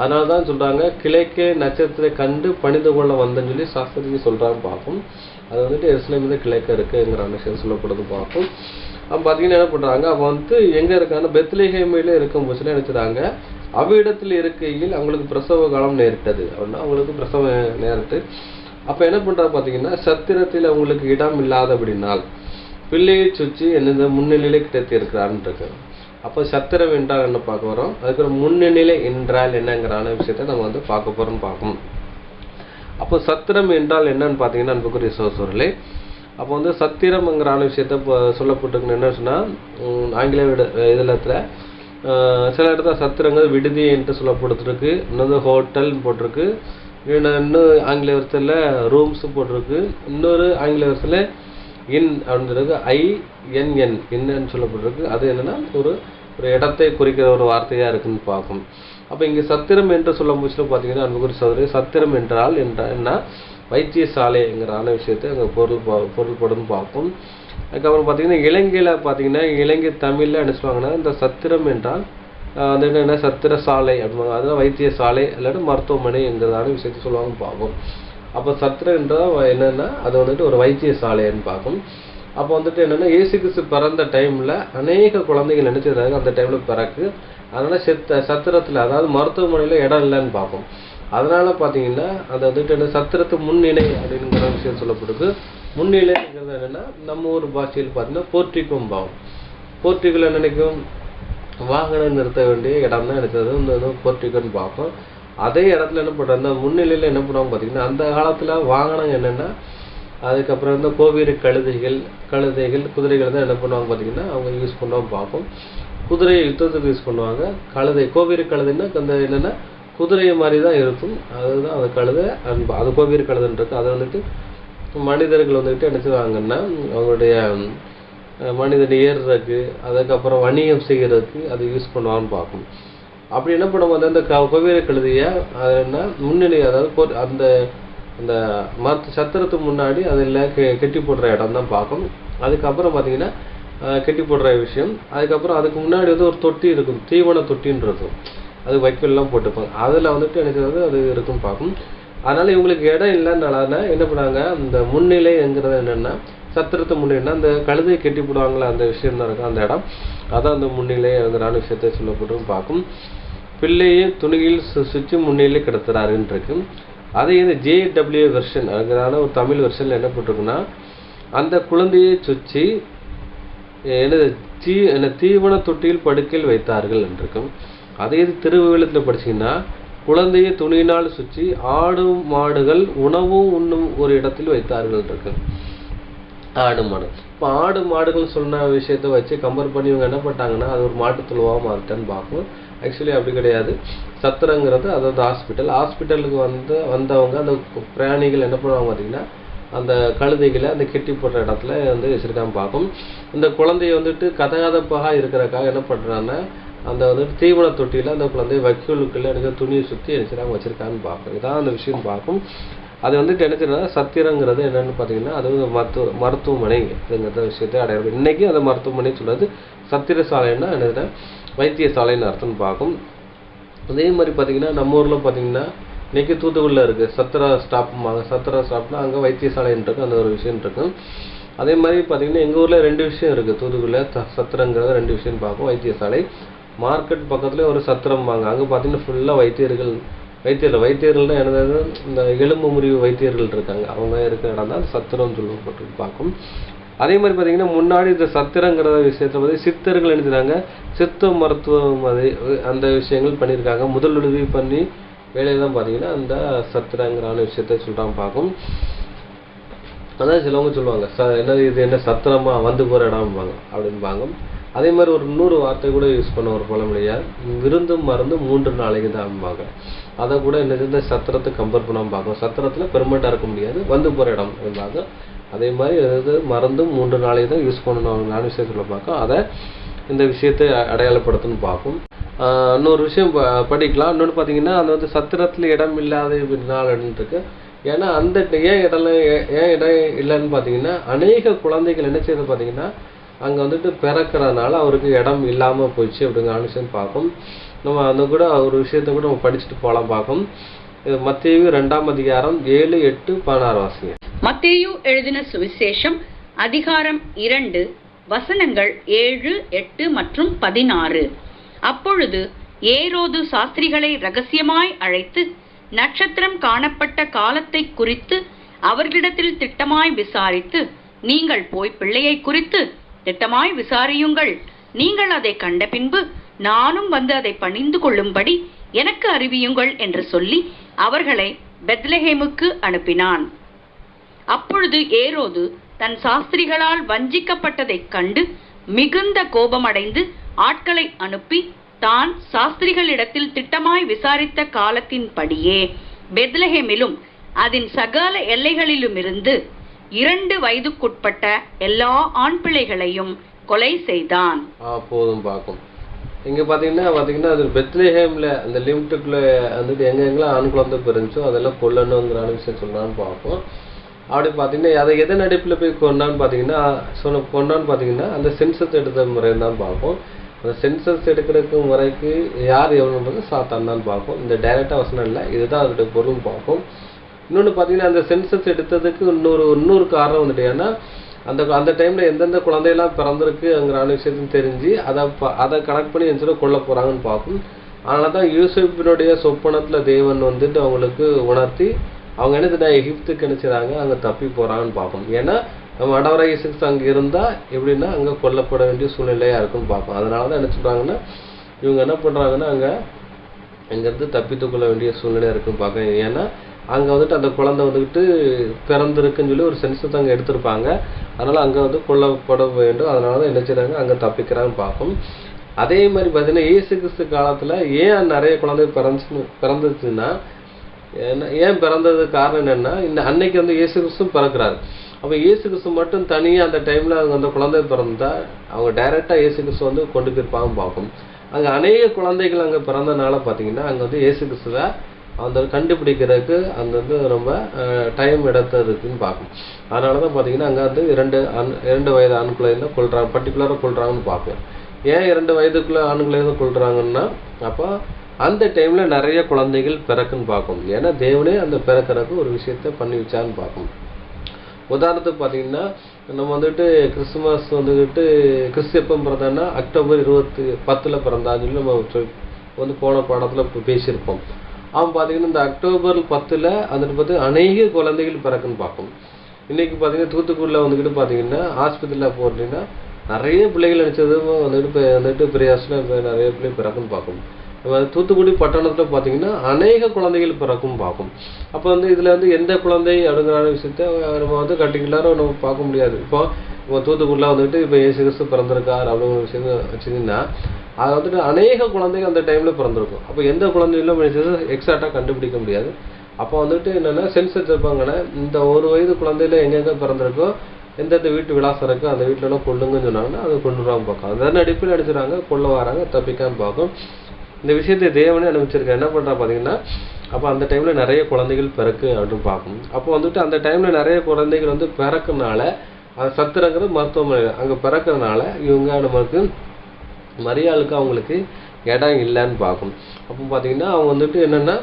அதனால தான் சொல்கிறாங்க கிழக்கே நட்சத்திரத்தை கண்டு பணிந்து கொள்ள வந்தேன்னு சொல்லி சாஸ்திரிக்கு சொல்கிறாங்க பார்க்கும். அது வந்துட்டு எருசலேம் தான் கிழக்கே இருக்குங்கிற விஷயம் சொல்லப்படுது பார்க்கும். அப்போ பார்த்தீங்கன்னா என்ன பண்ணுறாங்க, அப்போ வந்து எங்கே இருக்காங்க பெத்லஹேமில் இருக்கும் போச்சுன்னா நினச்சிடாங்க அவ்விடத்தில் இருக்கையில் அவங்களுக்கு பிரசவ காலம் நேரிட்டது அப்படின்னா அவங்களுக்கு பிரசவ நேரிட்டு. அப்போ என்ன பண்ணுறா பார்த்தீங்கன்னா சத்திரத்தில் அவங்களுக்கு இடம் இல்லாதபடினால் பிள்ளையை சுற்றி என்னது முன்னிலையிலே கிடைத்து இருக்கிறான்னு இருக்கு. அப்போ சத்திரம் என்றால் என்ன பார்க்க வரோம், அதுக்கு முன்னிலை என்றால் என்னங்கிறான விஷயத்த நம்ம வந்து பார்க்க போகிறோம்னு பார்க்கணும். அப்போ சத்திரம் என்றால் என்னன்னு பார்த்தீங்கன்னா அன்புக்குரிய சகோதரர்களே, அப்போ வந்து சத்திரம்ங்கிறான விஷயத்த இப்போ சொல்லப்பட்டிருக்குன்னு என்ன சொன்னால் ஆங்கில இதில் சில இடத்துல சத்திரங்கள் விடுதி என்று சொல்லப்பட்டிருக்கு. இன்னொரு ஹோட்டல் போட்டிருக்கு. இன்னும் ஆங்கில வருஷத்தில் ரூம்ஸு போட்டிருக்கு. இன்னொரு ஆங்கில வருஷத்தில் இன் அப்படின்றது INN என்னன்னு சொல்லப்பட்டிருக்கு. அது என்னன்னா ஒரு இடத்தை குறிக்கிற ஒரு வார்த்தையாக இருக்குன்னு பார்க்கும். அப்போ இங்கே சத்திரம் என்று சொல்ல முடிச்சுட்டு பார்த்தீங்கன்னா அன்புக்குரிய சகோதரி சத்திரம் என்றால் என்ன வைத்தியசாலைங்கிறான விஷயத்தை அங்கே பொருள்படும் பார்க்கும். அதுக்கப்புறம் பார்த்தீங்கன்னா இலங்கையில் பார்த்தீங்கன்னா இலங்கை தமிழில் என்ன சொல்லுவாங்கன்னா இந்த சத்திரம் என்றால் அது என்ன சத்திரசாலை அப்படின்னா அதெல்லாம் வைத்தியசாலை இல்லாட்டி மருத்துவமனைங்கிறதான விஷயத்தை சொல்லுவாங்க பார்க்கும். அப்போ சத்திரம் என்றால் என்னென்னா அது வந்துட்டு ஒரு வைத்தியசாலைன்னு பார்க்கும். அப்போ வந்துட்டு என்னென்னா இயேசு கிறிஸ்து பிறந்த டைமில் அநேக குழந்தைகள் நினைச்சிருந்தாங்க அந்த டைமில் பிறகு. அதனால் சத்திரத்தில் அதாவது மருத்துவமனையில் இடம் இல்லைன்னு பார்க்கும். அதனால் பார்த்தீங்கன்னா அது வந்துட்டு என்ன சத்திரத்து முன்னிலை அப்படிங்கிற விஷயம் சொல்லப்படுது. முன்னிலைங்கிறது என்னென்னா நம்ம ஊர் பாஷையில் பார்த்தீங்கன்னா போர்ட்டிக்கும் பாவம். போர்ட்டிக்கில் நினைக்கும் வாகனம் நிறுத்த வேண்டிய இடம் தான் நினைச்சது இந்த போர்ட்டிக்கோன்னு பார்ப்போம். அதே இடத்துல என்ன பண்ணுறாங்க அந்த முன்னிலையில் என்ன பண்ணுவாங்க பார்த்தீங்கன்னா அந்த காலத்தில் வாகனம் என்னென்னா அதுக்கப்புறம் இந்த கோவேறு கழுதைகள் குதிரைகள் தான் என்ன பண்ணுவாங்க பார்த்தீங்கன்னா அவங்க யூஸ் பண்ணுவாங்க பார்ப்போம். குதிரையை யுத்தத்துக்கு யூஸ் பண்ணுவாங்க. கோவேறு கழுதைன்னா அந்த என்னென்னா குதிரையை மாதிரி தான் இருக்கும். அதுதான் அந்த கழுதை அது கோவேறு கழுதைன்றது. அதை வந்துட்டு மனிதர்கள் வந்துட்டு என்ன செய்வாங்கன்னா அவங்களுடைய மனிதன் ஏறுறதுக்கு அதுக்கப்புறம் வணிகம் செய்கிறதுக்கு அது யூஸ் பண்ணுவான்னு பார்க்கும். அப்படி என்ன பண்ணும்போது அந்த கோவேறு கழுதையை அது என்ன முன்னிலை அதாவது அந்த அந்த சத்திரத்துக்கு முன்னாடி அதில் கெட்டி போடுற இடம் தான் பார்க்கும். அதுக்கப்புறம் பார்த்தீங்கன்னா கெட்டி போடுற விஷயம். அதுக்கப்புறம் அதுக்கு முன்னாடி வந்து ஒரு தொட்டி இருக்கும், தீவன தொட்டின்னு இருக்கும். அது வைக்கோல்லாம் போட்டுப்பாங்க. அதில் வந்துட்டு நினைக்கிறது அது இருக்குன்னு பார்க்கும். அதனால் இவங்களுக்கு இடம் இல்லைன்னால என்ன பண்ணாங்க இந்த முன்னிலைங்கிறது என்னென்னா சத்திரத்தை முன்னிலைன்னா அந்த கழுதையை கெட்டி போடுவாங்களா அந்த விஷயம் தான் இருக்கும் அந்த இடம். அதான் அந்த முன்னிலைங்கிறான விஷயத்தை சொல்லப்பட்டு பார்க்கும். பிள்ளையை துணியில் சுற்றி முன்னிலை கிடத்துறாருன்னு இருக்கு. அதே இந்த JW வெர்ஷன் அதுக்கான ஒரு தமிழ் வெர்ஷனில் என்ன போட்டிருக்குன்னா அந்த குழந்தையை சுற்றி தீவன தொட்டியில் படுக்கையில் வைத்தார்கள் இருக்கும். அதே இது திருவிழத்தில் படிச்சிங்கன்னா குழந்தையை துணியினால் சுற்றி ஆடு மாடுகள் உணவும் உண்ணும் ஒரு இடத்தில் வைத்தார்கள் இருக்கு. ஆடு மாடு இப்போ ஆடு மாடுகள் சொன்ன விஷயத்த வச்சு கம்பேர் பண்ணி இவங்க என்ன பண்ணிட்டாங்கன்னா அது ஒரு மாட்டு தொழுவாக மாறிட்டேன்னு பார்க்கும். ஆக்சுவலி அப்படி கிடையாது. சத்திரங்கிறது அதாவது ஹாஸ்பிட்டலுக்கு வந்தவங்க அந்த பிராணிகள் என்ன பண்ணுவாங்க பார்த்தீங்கன்னா அந்த கழுதைகளை அந்த கெட்டி போடுற இடத்துல வந்து வச்சுருக்காம பார்க்கும். இந்த குழந்தைய வந்துட்டு கதகதப்பாக இருக்கிறக்காக என்ன பண்ணுறாங்கன்னா அந்த வந்துட்டு தீவன தொட்டியில் அந்த குழந்தைய வைக்கோலுக்குள்ள எனக்கு துணியை சுற்றி நினைச்சிடாம வச்சுருக்கான்னு பார்க்கும். இதான் அந்த விஷயம் பார்க்கும். அது வந்துட்டு நினைச்சிருந்தா சத்திரங்கிறது என்னென்னு பார்த்தீங்கன்னா அது மருத்துவமனைங்கிறத விஷயத்தை அடையாளம். இன்றைக்கி அந்த மருத்துவமனை சொல்கிறது சத்திரசாலைன்னா என்ன வைத்தியசாலைன்னு அர்த்தம்னு பார்க்கும். அதே மாதிரி பார்த்தீங்கன்னா நம்ம ஊரில் பார்த்தீங்கன்னா இன்றைக்கி தூத்துக்குடியில் இருக்குது சத்திரா ஸ்டாப்னா அங்கே வைத்தியசாலைன்னு இருக்குது அந்த ஒரு விஷயம் இருக்கும். அதே மாதிரி பார்த்தீங்கன்னா எங்கள் ஊரில் 2 விஷயம் இருக்குது. தூத்துக்குடியில் சத்திரங்கிறத 2 விஷயம் பார்ப்போம். வைத்தியசாலை, மார்க்கெட் பக்கத்துலேயே ஒரு சத்திரம்பாங்க. அங்கே பார்த்தீங்கன்னா ஃபுல்லாக வைத்தியர்கள்னா என்னது, இந்த எலும்பு முறிவு வைத்தியர்கள் இருக்காங்க, அவங்க இருக்கிற இடம் தான் சத்திரம்னு சொல்லப்பட்டு பார்க்கும். அதே மாதிரி பார்த்தீங்கன்னா முன்னாடி இந்த சத்திரங்கிற விஷயத்தை பற்றி சித்தர்கள் எழுதுறாங்க, சித்த மருத்துவம் அந்த விஷயங்கள் பண்ணியிருக்காங்க. முதலுதவி பண்ணி வேலையை தான் பார்த்தீங்கன்னா அந்த சத்திரங்கிறான விஷயத்த சொல்கிறாங்க பார்க்கும். அதான் சிலவங்க சொல்லுவாங்க, என்னது இது, என்ன சத்திரமா, வந்து போகிற இடம்பாங்க அப்படின்பாங்க. அதே மாதிரி ஒரு 100 வார்த்தை கூட யூஸ் பண்ண ஒரு பழமொழியா, விருந்தும் மருந்தும் 3 நாளைக்கு தான்பாங்க. அதை கூட என்னது, இந்த சத்திரத்தை கம்பேர் பண்ணாமல் பார்க்கும். சத்திரத்தில் பெர்மனெண்ட்டாக இருக்க முடியாது, வந்து போகிற இடம் என்பாங்க. அதே மாதிரி அதாவது மருந்தும் 3 நாளைக்கு தான் யூஸ் பண்ணணும் நான் விஷயத்தில் பார்க்கும். அதை இந்த விஷயத்தை அடையாளப்படுத்தணும்னு பார்க்கும். இன்னொரு விஷயம் படிக்கலாம். இன்னொன்று பார்த்தீங்கன்னா அந்த வந்து சத்திரத்தில் இடம் இல்லாத நாள் இருக்கு. ஏன்னா அந்த ஏன் இடம் இல்லைன்னு பார்த்தீங்கன்னா, அநேக குழந்தைகள் என்ன செய்யறது பார்த்தீங்கன்னா அங்கே வந்துட்டு பிறக்கிறதுனால அவருக்கு இடம் இல்லாமல் போயிடுச்சு அப்படிங்கிற விஷயம் பார்க்கும். நம்ம அந்த கூட ஒரு விஷயத்த கூட நம்ம படிச்சுட்டு போகலாம் பார்க்கும். இது மத்தேயு 2ஆம் அதிகாரம் 7, 8, 16 வாசிங்க. மத்தேயு எழுதின சுவிசேஷம் அதிகாரம் 2 வசனங்கள் 7, 8 மற்றும் 16. அப்பொழுது ஏரோது சாஸ்திரிகளை இரகசியமாய் அழைத்து நட்சத்திரம் காணப்பட்ட காலத்தை குறித்து அவர்களிடத்தில் திட்டமாய் விசாரித்து, நீங்கள் போய் பிள்ளையை குறித்து திட்டமாய் விசாரியுங்கள், நீங்கள் அதை கண்ட பின்பு நானும் வந்து அதை பணிந்து கொள்ளும்படி எனக்கு அறிவியுங்கள் என்று சொல்லி அவர்களை பெத்லெஹேமுக்கு அனுப்பினான். அப்பொழுது ஏரோது தன் சாஸ்திரிகளால் வஞ்சிக்கப்பட்டதைக் கண்டு மிகுந்த கோபமடைந்து ஆட்களை அனுப்பி தான் சாஸ்திரிகளிடத்தில் திட்டமாய் விசாரித்த காலத்தின்படியே பெத்லெஹேமிலும் அதன் சகல எல்லைகளிலுமிருந்து 2 வயதுக்குட்பட்ட எல்லா ஆண் பிள்ளைகளையும் கொலை செய்தான். போதும் பார்க்கும். இங்கே பார்த்தீங்கன்னா அது பெத்லெஹேமில் அந்த லிமிட்டுக்குள்ளே வந்துட்டு எங்கெங்கெல்லாம் ஆண் குழந்தை பிறந்துச்சோ அதெல்லாம் கொல்லணுங்கிற விஷயம் சொன்னான்னு பார்ப்போம். அப்படி பார்த்தீங்கன்னா அதை எதன் அடிப்பில் போய் கொண்டான்னு பார்த்தீங்கன்னா அந்த சென்சஸ் எடுத்த முறை தான் பார்ப்போம். அந்த சென்சஸ் எடுக்கிறதுக்கு முறைக்கு யார் எவ்வளோன்றது சாத்தான் தான் பார்ப்போம். இந்த டைரக்டாக வசனம் இல்லை, இதுதான் அதோடைய பொருள் பார்ப்போம். இன்னொன்று பார்த்தீங்கன்னா அந்த சென்சஸ் எடுத்ததுக்கு இன்னொரு காரணம் வந்துட்டு, ஏன்னா அந்த டைமில் எந்தெந்த குழந்தையெல்லாம் பிறந்திருக்குங்கிற விஷயத்தையும் தெரிஞ்சு அதை கனெக்ட் பண்ணி எந்த கொல்ல போகிறாங்கன்னு பார்ப்போம். அதனால தான் யூசுப்பினுடைய சொப்பனத்தில் தேவன் வந்துட்டு அவங்களுக்கு உணர்த்தி அவங்க என்ன எகிப்துக்கு நினைச்சாங்க, அங்கே தப்பி போகிறாங்கன்னு பார்ப்போம். ஏன்னா நம்ம அடவரை இயேசு அங்கே இருந்தால் எப்படின்னா அங்கே கொல்லப்பட வேண்டிய சூழ்நிலையாக இருக்குன்னு பார்ப்போம். அதனால தான் என்ன சொல்கிறாங்கன்னா இவங்க என்ன பண்ணுறாங்கன்னா அங்கேருந்து தப்பித்து கொள்ள வேண்டிய சூழ்நிலையாக இருக்குன்னு பார்க்க. ஏன்னா அங்கே வந்துட்டு அந்த குழந்தை வந்துக்கிட்டு பிறந்திருக்குன்னு சொல்லி ஒரு சென்சஸ் அங்கே எடுத்திருப்பாங்க. அதனால் அங்கே வந்து கொல்லப்பட வேண்டும். அதனால தான் என்ன செய்கிறாங்க, அங்கே தப்பிக்கிறான்னு பார்க்கும். அதே மாதிரி பார்த்தீங்கன்னா இயேசு கிறிஸ்து காலத்தில் ஏன் நிறைய குழந்தை பிறந்துச்சுன்னா, ஏன் பிறந்தது காரணம் என்னென்னா, அன்னைக்கு வந்து இயேசு கிறிஸ்து பிறக்கிறாரு. அப்போ இயேசு கிறிஸ்து மட்டும் தனியாக அந்த டைமில் அவங்க அந்த குழந்தை பிறந்தா அவங்க டைரெக்டாக இயேசு கிறிஸ்து வந்து கொண்டு போயிருப்பாங்க பார்க்கும். அங்கே அநேக குழந்தைகள் அங்கே பிறந்தனால பார்த்தீங்கன்னா அங்கே வந்து இயேசு கிறிஸ்துவை அந்த கண்டுபிடிக்கிறதுக்கு அந்த வந்து ரொம்ப டைம் எடுத்ததுக்குன்னு பார்க்கும். அதனால தான் பார்த்தீங்கன்னா அங்கே வந்து 2 வயது ஆண்குழந்தை கொள்றாங்க, பர்டிகுலராக கொள்றாங்கன்னு பார்ப்போம். ஏன் 2 வயதுக்குள்ள ஆண்குழந்தை கொள்றாங்கன்னா, அப்போ அந்த டைமில் நிறைய குழந்தைகள் பிறக்குன்னு பார்க்கும். ஏன்னா தேவனே அந்த பிறக்கிறதுக்கு ஒரு விஷயத்த பண்ணி வச்சான்னு பார்க்கும். உதாரணத்துக்கு பார்த்தீங்கன்னா நம்ம வந்துட்டு கிறிஸ்துமஸ் வந்துக்கிட்டு கிறிஸ்து எப்போ பிறந்தான்னா அக்டோபர் 10 பிறந்தான்னு சொல்லி நம்ம வந்து போன பாடத்தில் பேசியிருப்போம். அவன் பார்த்தீங்கன்னா இந்த அக்டோபர் 10 வந்துட்டு பார்த்து அநேக குழந்தைகள் பிறக்குன்னு பார்க்கும். இன்றைக்கி பார்த்தீங்கன்னா தூத்துக்குடியில் வந்துக்கிட்டு பார்த்தீங்கன்னா ஹாஸ்பிட்டலில் போட்டிங்கன்னா நிறைய பிள்ளைகள் நினச்சது வந்துட்டு பெரியாசில் நிறைய பிள்ளை பிறக்குன்னு பார்க்கும். தூத்துக்குடி பட்டணத்தில் பார்த்தீங்கன்னா அநேக குழந்தைகள் பிறக்கும் பார்க்கும். அப்போ வந்து இதில் வந்து எந்த குழந்தை அப்படிங்கிற விஷயத்த நம்ம வந்து கட்டிக்குள்ளார நம்ம பார்க்க முடியாது. இப்போ தூத்துக்குடியில் வந்துட்டு இப்போ இயேசு கிறிஸ்து பிறந்திருக்கார் அப்படிங்கிற விஷயம் வச்சுக்கிங்கன்னா அது வந்துட்டு அநேக குழந்தைங்க அந்த டைமில் பிறந்திருக்கும். அப்போ எந்த குழந்தைகளும் எக்ஸாக்டாக கண்டுபிடிக்க முடியாது. அப்போ வந்துட்டு என்னென்னா சென்சஸ் இருப்பாங்கன்னா இந்த 1 வயது குழந்தையில எங்கெங்கே பிறந்திருக்கோ எந்தெந்த வீட்டு விலாசம் இருக்கோ அந்த வீட்டிலலாம் கொள்ளுங்கன்னு சொன்னாங்கன்னா அதை கொண்டு வராமல் பார்க்கும். அதன் அடிப்பில் அடிச்சுறாங்க, கொள்ள வராங்க, தப்பிக்காமல் பார்க்கும். இந்த விஷயத்தை தேவனே அனுப்பிச்சிருக்க என்ன பண்ணுறா பார்த்தீங்கன்னா, அப்போ அந்த டைமில் நிறைய குழந்தைகள் பிறக்கு அப்படின்னு பார்க்கணும். அப்போ வந்துட்டு அந்த டைமில் நிறைய குழந்தைகள் வந்து பிறக்கிறதுனால அது சத்துரங்கிற மருத்துவமனை அங்கே பிறக்கிறதுனால இவங்க நமக்கு மரியாளுக்கு அவங்களுக்கு இடம் இல்லைன்னு பார்க்கணும். அப்போ பார்த்தீங்கன்னா அவங்க வந்துட்டு என்னென்னா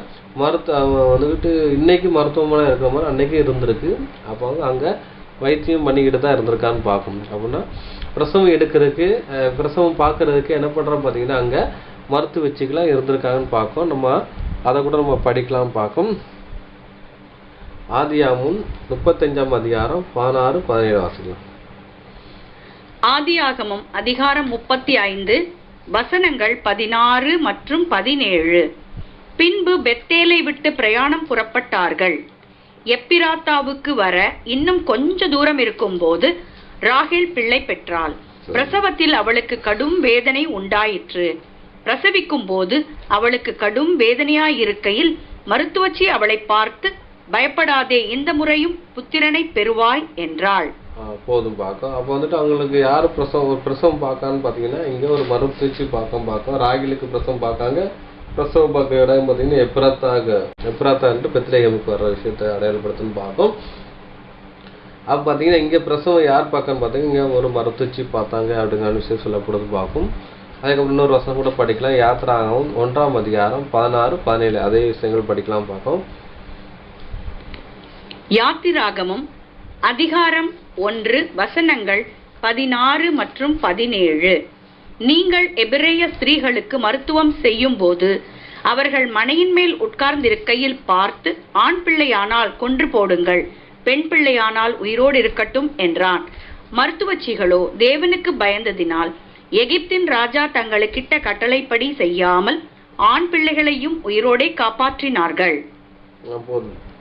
வந்துக்கிட்டு இன்றைக்கி மருத்துவமனை இருக்கிற மாதிரி அன்றைக்கி இருந்திருக்கு. அப்போ அங்கே வைத்தியம் பண்ணிக்கிட்டு தான் இருந்திருக்கான்னு பார்க்கணும். அப்படின்னா பிரசவம் எடுக்கிறதுக்கு பிரசவம் பார்க்கறதுக்கு என்ன பண்ணுறோம் பார்த்தீங்கன்னா அங்கே மருத்துவ வச்சுக்கெல்லாம் இருந்திருக்காங்கன்னு பார்க்கும். நம்ம அதை கூட நம்ம படிக்கலாம் பார்க்கும். ஆதியாகமம் 35ஆம் அதிகாரம் 16, 17 வாசிக்கலாம். ஆதியாகமம் அதிகாரம் 35 வசனங்கள் 16 மற்றும் 17. பின்பு பெத்தேலை விட்டு பிரயாணம் புறப்பட்டார்கள். எப்பிராத்தாவுக்கு வர இன்னும் கொஞ்ச தூரம் இருக்கும்போது ராகேல் பிள்ளை பெற்றாள். பிரசவத்தில் அவளுக்கு கடும் வேதனை உண்டாயிற்று. பிரசவிக்கும் போது அவளுக்கு கடும் வேதனையாயிருக்கையில் மருத்துவச்சி அவளை பார்த்து, பயப்படாதே, இந்த முறையும் புத்திரனை பெறுவாய் என்றாள். போதும் பார்க்கும். அப்போ வந்துட்டு அவங்களுக்கு யார் பிரசவம் பார்க்கான்னு பார்த்தீங்கன்னா இங்கே ஒரு மருத்துவச்சி பார்க்கும். ராகிலுக்கு பிரசவம் பார்க்காங்க. பிரசவ பார்க்க இடம் பார்த்தீங்கன்னா எப்ராத்தான்ட்டு பெத்லெகேமுக்கு வர்ற விஷயத்தை அடையாளப்படுத்துன்னு பார்க்கும். அப்போ பார்த்தீங்கன்னா இங்கே பிரசவம் யார் பார்க்கன்னு பார்த்தீங்கன்னா இங்கே ஒரு மருத்துவச்சி பார்த்தாங்க அப்படிங்கிற விஷயம் சொல்லப்படுது பார்க்கும். அதுக்கப்புறம் இன்னொரு வசனம் கூட படிக்கலாம். யாத்திராகமம் 1ஆம் அதிகாரம் 16, 17 அதே விஷயங்கள் படிக்கலாம் பார்க்கும். யாத்திராகமம் அதிகாரம் 1 வசனங்கள் 16 மற்றும் 17. நீங்கள் எபிரேய ஸ்திரீகளுக்கு மருத்துவம் செய்யும் போது அவர்கள் மனையின் மேல் உட்கார்ந்திருக்கையில் பார்த்து, ஆண் பிள்ளையானால் கொன்று போடுங்கள், பெண் பிள்ளையானால் உயிரோடு இருக்கட்டும் என்றான். மருத்துவச்சிகளோ தேவனுக்கு பயந்ததினால் எகிப்தின் ராஜா தங்களுக்கிட்ட கட்டளைப்படி செய்யாமல் ஆண் பிள்ளைகளையும் உயிரோடே காப்பாற்றினார்கள்.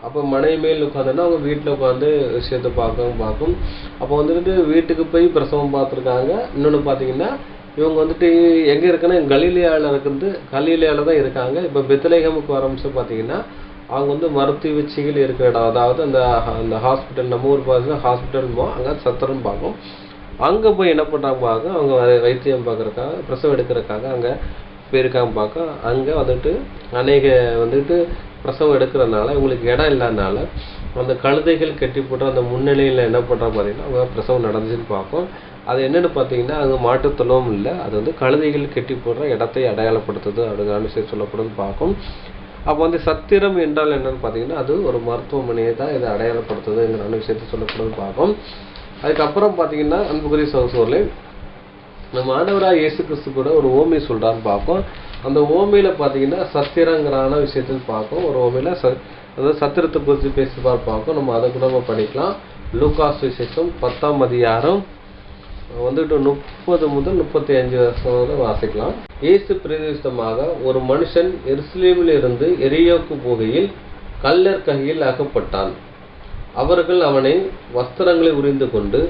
அப்போ மனை மேல் உட்காந்துன்னா அவங்க வீட்டில் உட்காந்து விஷயத்தை பார்க்கும். அப்போ வந்துட்டு வீட்டுக்கு போய் பிரசவம் பார்த்துருக்காங்க. இன்னொன்று பார்த்தீங்கன்னா இவங்க வந்துட்டு எங்கே இருக்குன்னா கலிலேயாவில் தான் இருக்காங்க. இப்போ பெத்லெகேமுக்கு ஆரம்பிச்சு பார்த்தீங்கன்னா அவங்க வந்து மருத்துவ வச்சிகள் இருக்கிற இடம், அதாவது அந்த ஹாஸ்பிட்டல், நம்ம ஊர் பார்த்தீங்கன்னா ஹாஸ்பிட்டல் அங்கே சத்திரம் பார்க்கும். அங்கே போய் என்ன பண்ணுறாங்க பார்க்க, அவங்க வைத்தியம் பார்க்குறக்காக பிரசவம் எடுக்கிறதுக்காக அங்கே போயிருக்காங்க பார்க்க. அங்கே வந்துட்டு வந்துட்டு பிரசவம் எடுக்கிறதுனால இவங்களுக்கு இடம் இல்லாதனால அந்த கழுதைகள் கட்டி போட்டு அந்த முன்னிலையில் என்ன பண்ணுறாங்க பார்த்தீங்கன்னா அவங்க பிரசவம் நடந்துச்சுன்னு பார்க்கும். அது என்னென்னு பார்த்தீங்கன்னா அங்கே மாட்டுத்தளவும் இல்லை, அது வந்து கழுதைகள் கட்டி போடுற இடத்தை அடையாளப்படுத்துது அப்படிங்கிற விஷயம் சொல்லப்படுன்னு பார்க்கும். அப்போ வந்து சத்திரம் என்றால் என்னன்னு பார்த்தீங்கன்னா அது ஒரு மருத்துவமனையை தான் இதை அடையாளப்படுத்துதுங்கிற விஷயத்தை சொல்லப்படுன்னு பார்க்கும். அதுக்கப்புறம் பார்த்தீங்கன்னா அன்புக்குரிய சகோதரர்களே, நம்ம ஆண்டவராக இயேசு கிறிஸ்து கூட ஒரு ஓமை சொல்கிறான்னு பார்ப்போம். அந்த ஓமையில் பார்த்தீங்கன்னா சத்திரங்கிறான விஷயத்தில் பார்ப்போம். ஒரு ஓமையில் அதாவது சத்திரத்தை குறித்து பேசுவார் பார்ப்போம். நம்ம அதை கூட நம்ம படிக்கலாம். லூகாஸ் விசேஷம் 10ஆம் அதிகாரம் வந்துட்டு 30 முதல் 35 வருஷம் வாசிக்கலாம். இயேசு பிரதிஷ்டமாக ஒரு மனுஷன் எருசலேமில் இருந்து எரியோக்கு போகையில் கள்ளர் கையில் அகப்பட்டான். அவர்கள் அவனை வஸ்திரங்களை உரிந்து கொண்டு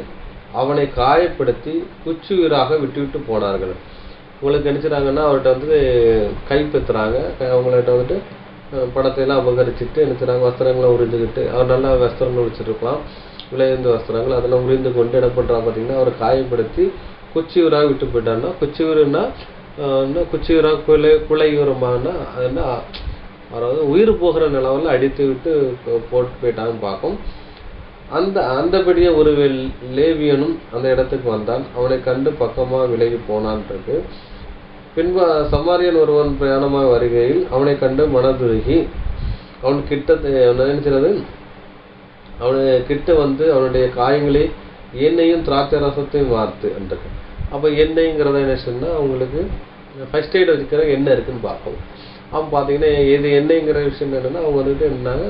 அவனை காயப்படுத்தி குச்சுயிராக விட்டுவிட்டு போனார்கள். உங்களுக்கு நினைச்சுறாங்கன்னா அவர்கிட்ட வந்து கைப்பற்றுறாங்க. அவங்கள்ட்ட வந்துட்டு பணத்தையெல்லாம் அபகரிச்சுட்டு நினைச்சுறாங்க, வஸ்திரங்களை உரிந்துக்கிட்டு, அவர் நல்லா வஸ்திரங்கள் வச்சுருக்கலாம், விளைந்த வஸ்திரங்கள் அதெல்லாம் உரிந்து கொண்டு என்ன பண்ணுறாங்க பார்த்தீங்கன்னா அவரை காயப்படுத்தி குச்சியூராக விட்டு போயிட்டான்னா, குச்சியூராக குலையூரமானா என்ன, அதாவது உயிர் போகிற நிலவெல்லாம் அடித்து விட்டு போட்டு போயிட்டாங்கன்னு பார்க்கும். அந்தபடியே ஒரு லேவியனும் அந்த இடத்துக்கு வந்தான். அவனை கண்டு பக்கமாக விலகி போனான்றது. பின்பு சமாரியன் ஒருவன் பிரயாணமாக வருகையில் அவனை கண்டு மனதுருகி அவன் கிட்ட நினைச்சிறது அவனு கிட்ட வந்து அவனுடைய காயங்களை எண்ணெயும் திராட்சை ரசத்தையும் வார்த்து என்றது. அப்போ எண்ணெய்ங்கிறத என்ன சொன்னால் அவங்களுக்கு ஃபர்ஸ்ட் எய்ட் வச்சுக்கிற எண்ணெய் இருக்குன்னு பார்ப்போம். அவன் பார்த்தீங்கன்னா இது எண்ணெய்ங்கிற விஷயம் என்னென்னா அவங்க வந்துட்டு என்னன்னாங்க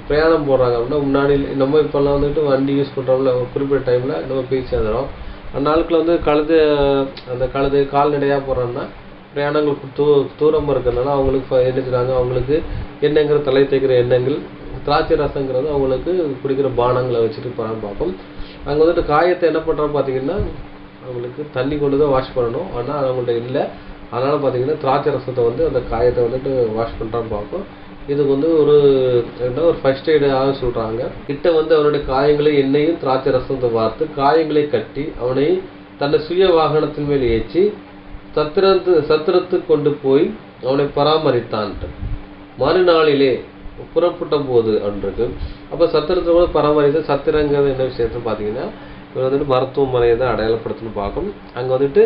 பிரயாணம் போடுறாங்க அப்படின்னா முன்னாடி நம்ம இப்போல்லாம் வந்துட்டு வண்டி யூஸ் பண்ணுறோம்ல, குறிப்பிட்ட டைமில் நம்ம போய் சேர்ந்துடும். அந்த நாளுக்குள்ள வந்து கழுது கால்நடையாக போகிறோன்னா பிரயாணங்களுக்கு தூரமாக இருக்கிறதுனால அவங்களுக்கு என்ன செய்றாங்க, அவங்களுக்கு எண்ணெய்ங்கிற தலை தேய்க்கிற எண்ணெய்கள், திராட்சை ரசங்கிறது அவங்களுக்கு குடிக்கிற பானங்களை வச்சுட்டு போகிறான்னு பார்ப்போம். அங்கே வந்துட்டு காயத்தை என்ன பண்ணுறோம் பார்த்தீங்கன்னா அவங்களுக்கு தண்ணி கொண்டு தான் வாஷ் பண்ணணும், ஆனால் அவங்கள்ட்ட இல்லை. அதனால் பார்த்தீங்கன்னா திராட்சை ரசத்தை வந்து அந்த காயத்தை வந்துட்டு வாஷ் பண்ணுறான்னு பார்ப்போம். இதுக்கு வந்து ஒரு ஃபர்ஸ்ட் எய்டாக சொல்கிறாங்க. கிட்ட வந்து அவனுடைய காயங்களை எண்ணெயும் திராட்சை ரசத்தை வார்த்து காயங்களை கட்டி அவனை தன்னை சுய வாகனத்தின் மேல் ஏற்றி சத்திரத்துக்கு கொண்டு போய் அவனை பராமரித்தான்ட்டு. மறுநாளிலே புறப்பட்ட போது அன்றைக்கு அப்போ சத்திரத்தை கூட பராமரித்து, சத்திரங்கிறது என்ன விஷயத்தை பார்த்தீங்கன்னா இவர் வந்துட்டு மருத்துவமனையை தான் அடையாளப்படுத்தணும்னு பார்க்கும். அங்கே வந்துட்டு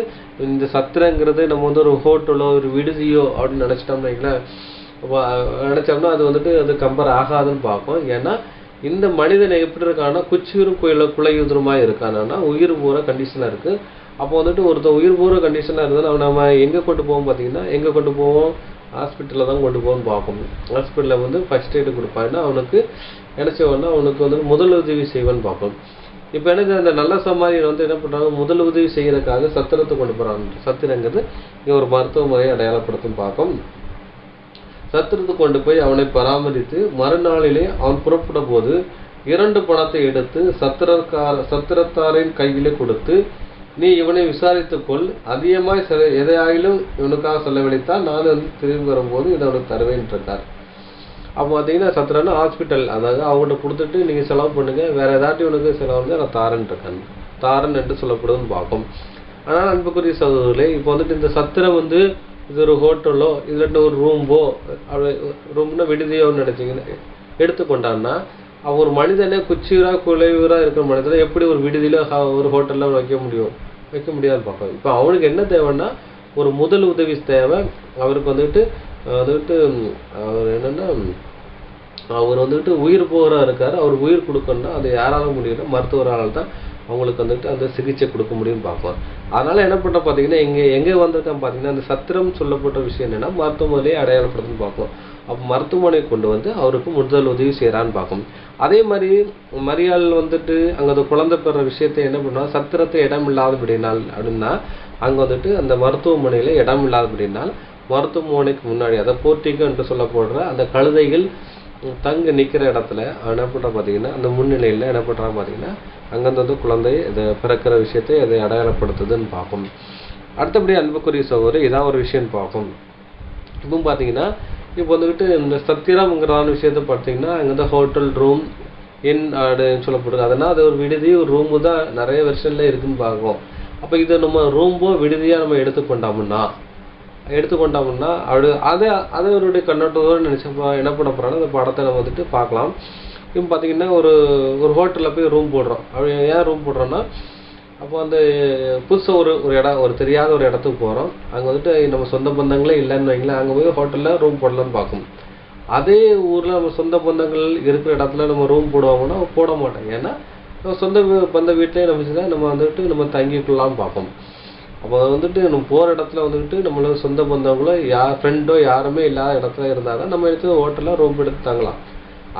இந்த சத்திரங்கிறது நம்ம வந்து ஒரு ஹோட்டலோ ஒரு விடுதியோ அப்படின்னு நினச்சிட்டோம்னா நினச்சோம்னா அது வந்துட்டு அது கம்பேர் ஆகாதுன்னு பார்ப்போம். ஏன்னா இந்த மனிதனை எப்படி இருக்கான்னா குச்சியூரும் குலையுதிருமாய் இருக்கானா உயிர் போகிற கண்டிஷனாக இருக்குது. அப்போ வந்துட்டு ஒருத்தர் உயிர் போகிற கண்டிஷனாக இருந்தால் நம்ம எங்கே கொண்டு போவோம் பார்த்தீங்கன்னா, எங்கே கொண்டு போவோம், ஹாஸ்பிட்டலில் தான் கொண்டு போகணும்னு பார்ப்போம். ஹாஸ்பிட்டலில் வந்து ஃபர்ஸ்ட் எய்டு கொடுப்பாங்கன்னா அவனுக்கு என்ன செய்வோம்னா அவனுக்கு வந்து முதலுதவி செய்வேன்னு பார்ப்போம். இப்போ எனக்கு அந்த நல்ல சமாதியில் வந்து என்ன பண்ணுறாங்க, முதலுதவி செய்யறதுக்காக சத்திரத்தை கொண்டு போகிறாங்க. சத்திரங்கிறது இங்கே ஒரு மருத்துவ முறையை அடையாளப்படுத்தும் பார்க்கும். சத்திரத்துக்கு கொண்டு போய் அவனை பராமரித்து மறுநாளிலே அவன் புறப்பட போது 2 பணத்தை எடுத்து சத்திரத்தாரின் கையிலே கொடுத்து, நீ இவனை விசாரித்துக்கொள், அதிகமாய் எதையாயிலும் இவனுக்காக செலவழித்தால் நான் வந்து திரும்பி வரும்போது இதை அவனுக்கு தருவேன் இருக்கார். அப்போ பார்த்தீங்கன்னா சத்திரம்னா ஹாஸ்பிட்டல், அதாவது அவங்கள்ட்ட கொடுத்துட்டு நீங்கள் செலவு பண்ணுங்க, வேற ஏதாட்டி இவனுக்கு செலவு வந்து நான் தாரன் இருக்கேன், தாரன் என்று சொல்லப்படுதுன்னு பார்க்கும். ஆனால் அன்புக்குரிய சகோதரர்களே, இப்போ வந்துட்டு இந்த சத்திரம் வந்து இது ஒரு ஹோட்டலோ இல்லாட்டி ஒரு ரூம்னா விடுதியோ நினைச்சிங்கன்னா எடுத்துக்கொண்டான்னா அவன் ஒரு மனிதனே குச்சியூராக குலையூராக இருக்கிற மனிதனை எப்படி ஒரு விடுதியில ஒரு ஹோட்டலில் வைக்க முடியாது பார்ப்போம். இப்போ அவனுக்கு என்ன தேவைன்னா ஒரு முதல் உதவி தேவை. அவருக்கு வந்துட்டு அவர் என்னன்னா அவர் வந்துட்டு உயிர் போகிறா இருக்காரு, அவர் உயிர் கொடுக்கணும்னா அது யாரால முடியும்னா மருத்துவரால் தான் அவங்களுக்கு வந்துட்டு அந்த சிகிச்சை கொடுக்க முடியும்னு பார்க்கலாம். அதனால என்ன பண்ண பார்த்தீங்கன்னா எங்கே வந்திருக்கான்னு பார்த்தீங்கன்னா அந்த சத்திரம் சொல்லப்பட்ட விஷயம் என்னன்னா மருத்துவமனையை அடையாளப்படுத்துன்னு பார்க்கலாம். அப்போ மருத்துவமனை கொண்டு வந்து அவருக்கு முதல் உதவி செய்கிறான்னு பார்க்கும். அதே மாதிரி மரியாள் வந்துட்டு அங்கே அந்த குழந்தை பெற விஷயத்தை என்ன பண்ணா, சத்திரத்தை இடம் இல்லாதபடினால் அப்படின்னா அங்கே வந்துட்டு அந்த மருத்துவமனையில் இடம் இல்லாதபடினால் மருத்துவமனைக்கு முன்னாடி அதை போர்ட்டிகோ என்று சொல்லப்படுற அந்த கழுதைகள் தங்க நிற்கிற இடத்துல என்ன பண்ணுறா பார்த்தீங்கன்னா அந்த முன்னிலையில் என்ன பண்ணுறாங்க பார்த்தீங்கன்னா அங்கேருந்து வந்து குழந்தை இதை பிறக்கிற விஷயத்தை அதை அடையாளப்படுத்துதுன்னு பார்க்கும். அடுத்தபடி அன்புக்குரிய சகோதரி இதான் ஒரு விஷயம்னு பார்க்கும். இப்போ பார்த்தீங்கன்னா இப்போ வந்துக்கிட்டு இந்த சத்திரம்ங்கிறான விஷயத்த பார்த்தீங்கன்னா அங்கே தான் ஹோட்டல் ரூம் இன் அப்படின்னு சொல்லப்படுது. அதனால் அது ஒரு விடுதி ஒரு ரூமு தான் நிறைய வெர்ஷனில் இருக்குதுன்னு பார்க்கும். அப்போ இதை நம்ம ரூம்போ விடுதியாக நம்ம எடுத்துக்கொண்டோம்னா அதை அவருடைய கண்ணோட்டத்தோடு நினச்சப்போ என்ன பண்ண போகிறாங்கன்னா அந்த படத்தை நம்ம வந்துட்டு பார்க்கலாம். இப்போ பார்த்தீங்கன்னா ஒரு ஹோட்டலில் போய் ரூம் போடுறோம். அப்படி ஏன் ரூம் போடுறோன்னா அப்போ அந்த புதுசாக ஒரு இடம் ஒரு தெரியாத ஒரு இடத்துக்கு போகிறோம். அங்கே வந்துட்டு நம்ம சொந்த பந்தங்களே இல்லைன்னு வைங்களேன், அங்கே போய் ஹோட்டலில் ரூம் போடலான்னு பார்க்கும். அதே ஊரில் நம்ம சொந்த பந்தங்கள் இருக்கிற இடத்துல நம்ம ரூம் போடுவாங்கன்னா போட மாட்டோம். ஏன்னா நம்ம சொந்த பந்த வீட்டிலே நம்ம வந்துட்டு நம்ம தங்கிக்கலாம்னு பார்ப்போம். அப்போ வந்துட்டு நம்ம போகிற இடத்துல வந்துட்டு நம்மளோட சொந்த பந்தங்களோ ஃப்ரெண்டோ யாருமே இல்லாத இடத்துல இருந்தால் தான் நம்ம எடுத்து ஹோட்டலில் ரூம் எடுத்து தங்கலாம்.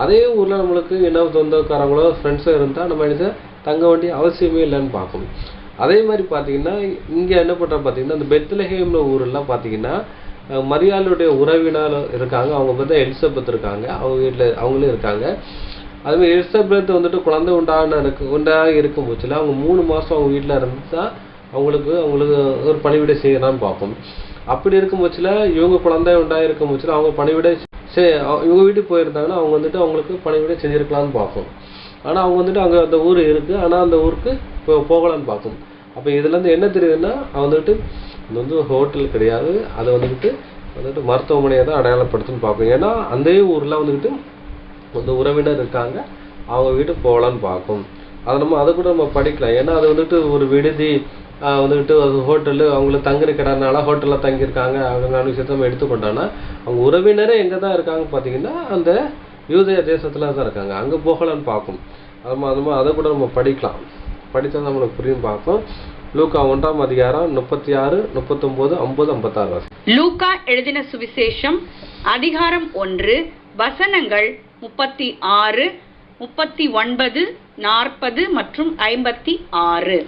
அதே ஊரில் நம்மளுக்கு என்ன சொந்தக்காரங்களோ ஃப்ரெண்ட்ஸோ இருந்தால் நம்ம எடுத்து தங்க வேண்டிய அவசியமே இல்லைன்னு பார்க்கும். அதே மாதிரி பார்த்தீங்கன்னா இங்கே என்ன பண்ணுறா பார்த்தீங்கன்னா இந்த பெத்லஹேம்னு ஊரெல்லாம் பார்த்தீங்கன்னா மரியாளுடைய உறவினர் இருக்காங்க. அவங்க பார்த்தா எலிசபெத் இருக்காங்க, அவங்க வீட்டில் அவங்களும் இருக்காங்க. அதுமாதிரி எலிசபெத் வந்துட்டு குழந்தை உண்டாக இருக்கும் போச்சுல அவங்க 3 மாதம் அவங்க வீட்டில் இருந்தால் அவங்களுக்கு ஒரு பணிவிடை செய்யலான்னு பார்ப்போம். அப்படி இருக்கும் பட்சத்தில் இவங்க குழந்தை உண்டாயிருக்கும் பட்சத்தில் அவங்க பணிவிடை இவங்க வீட்டுக்கு போயிருந்தாங்கன்னா அவங்க வந்துட்டு அவங்களுக்கு பணிவிடை செஞ்சுருக்கலான்னு பார்ப்போம். ஆனால் அவங்க வந்துட்டு அங்கே அந்த ஊர் இருக்குது, ஆனால் அந்த ஊருக்கு போகலான்னு பார்ப்போம். அப்போ இதுலேருந்து என்ன தெரியுதுன்னா வந்துட்டு இது வந்து ஹோட்டல் கிடையாது, அதை வந்துட்டு மருத்துவமனையை தான் அடையாளப்படுத்துன்னு பார்ப்போம். ஏன்னா அந்த ஊரில் வந்துக்கிட்டு அந்த உறவினர் இருக்காங்க, அவங்க வீட்டுக்கு போகலான்னு பார்க்கும். அதை கூட நம்ம படிக்கலாம். ஏன்னா அது வந்துட்டு ஒரு விடுதி வந்துக்கிட்டு அது ஹோட்டலு அவங்கள தங்குற கிடனால ஹோட்டலில் தங்கியிருக்காங்க அப்படிங்கிற விஷயத்த நம்ம எடுத்துக்கொண்டோன்னா அவங்க உறவினரே எங்கே தான் இருக்காங்க பார்த்தீங்கன்னா அந்த யூதேய தேசத்தில் தான் இருக்காங்க, அங்கே போகலான்னு பார்க்கும். அதை கூட நம்ம படிக்கலாம், படித்தா நம்மளுக்கு புரியும் பார்க்கும். லூக்கா 1ஆம் அதிகாரம் 36, 39, 50, 56. லூக்கா எழுதின சுவிசேஷம் அதிகாரம் 1 வசனங்கள் 36, 39, 40 மற்றும் 56.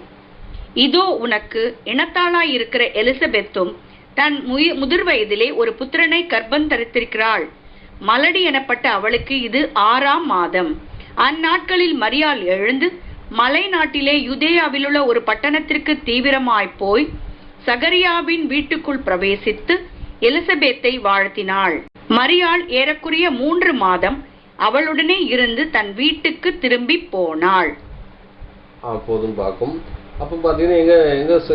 இதோ உனக்கு இனத்தாளாயிருக்கிற எலிசபெத்தும் தன் முதிர் வயதிலே ஒரு புத்திரனை கர்ப்பம் தரித்திருக்கிறாள். மலடி எனப்பட்ட அவளுக்கு இது 6ஆம் மாதம். அந்நாட்களில் மரியாள் எழுந்து மலை நாட்டிலே யூதேயாவிலுள்ள ஒரு பட்டணத்திற்கு தீவிரமாய் போய் சகரியாவின் வீட்டுக்குள் பிரவேசித்து எலிசபெத்தை வாழ்த்தினாள். மரியாள் ஏறக்குறைய 3 மாதம் அவளுடனே இருந்து தன் வீட்டுக்கு திரும்பி போனாள். போதும் பார்க்கும். அப்போ பார்த்தீங்கன்னா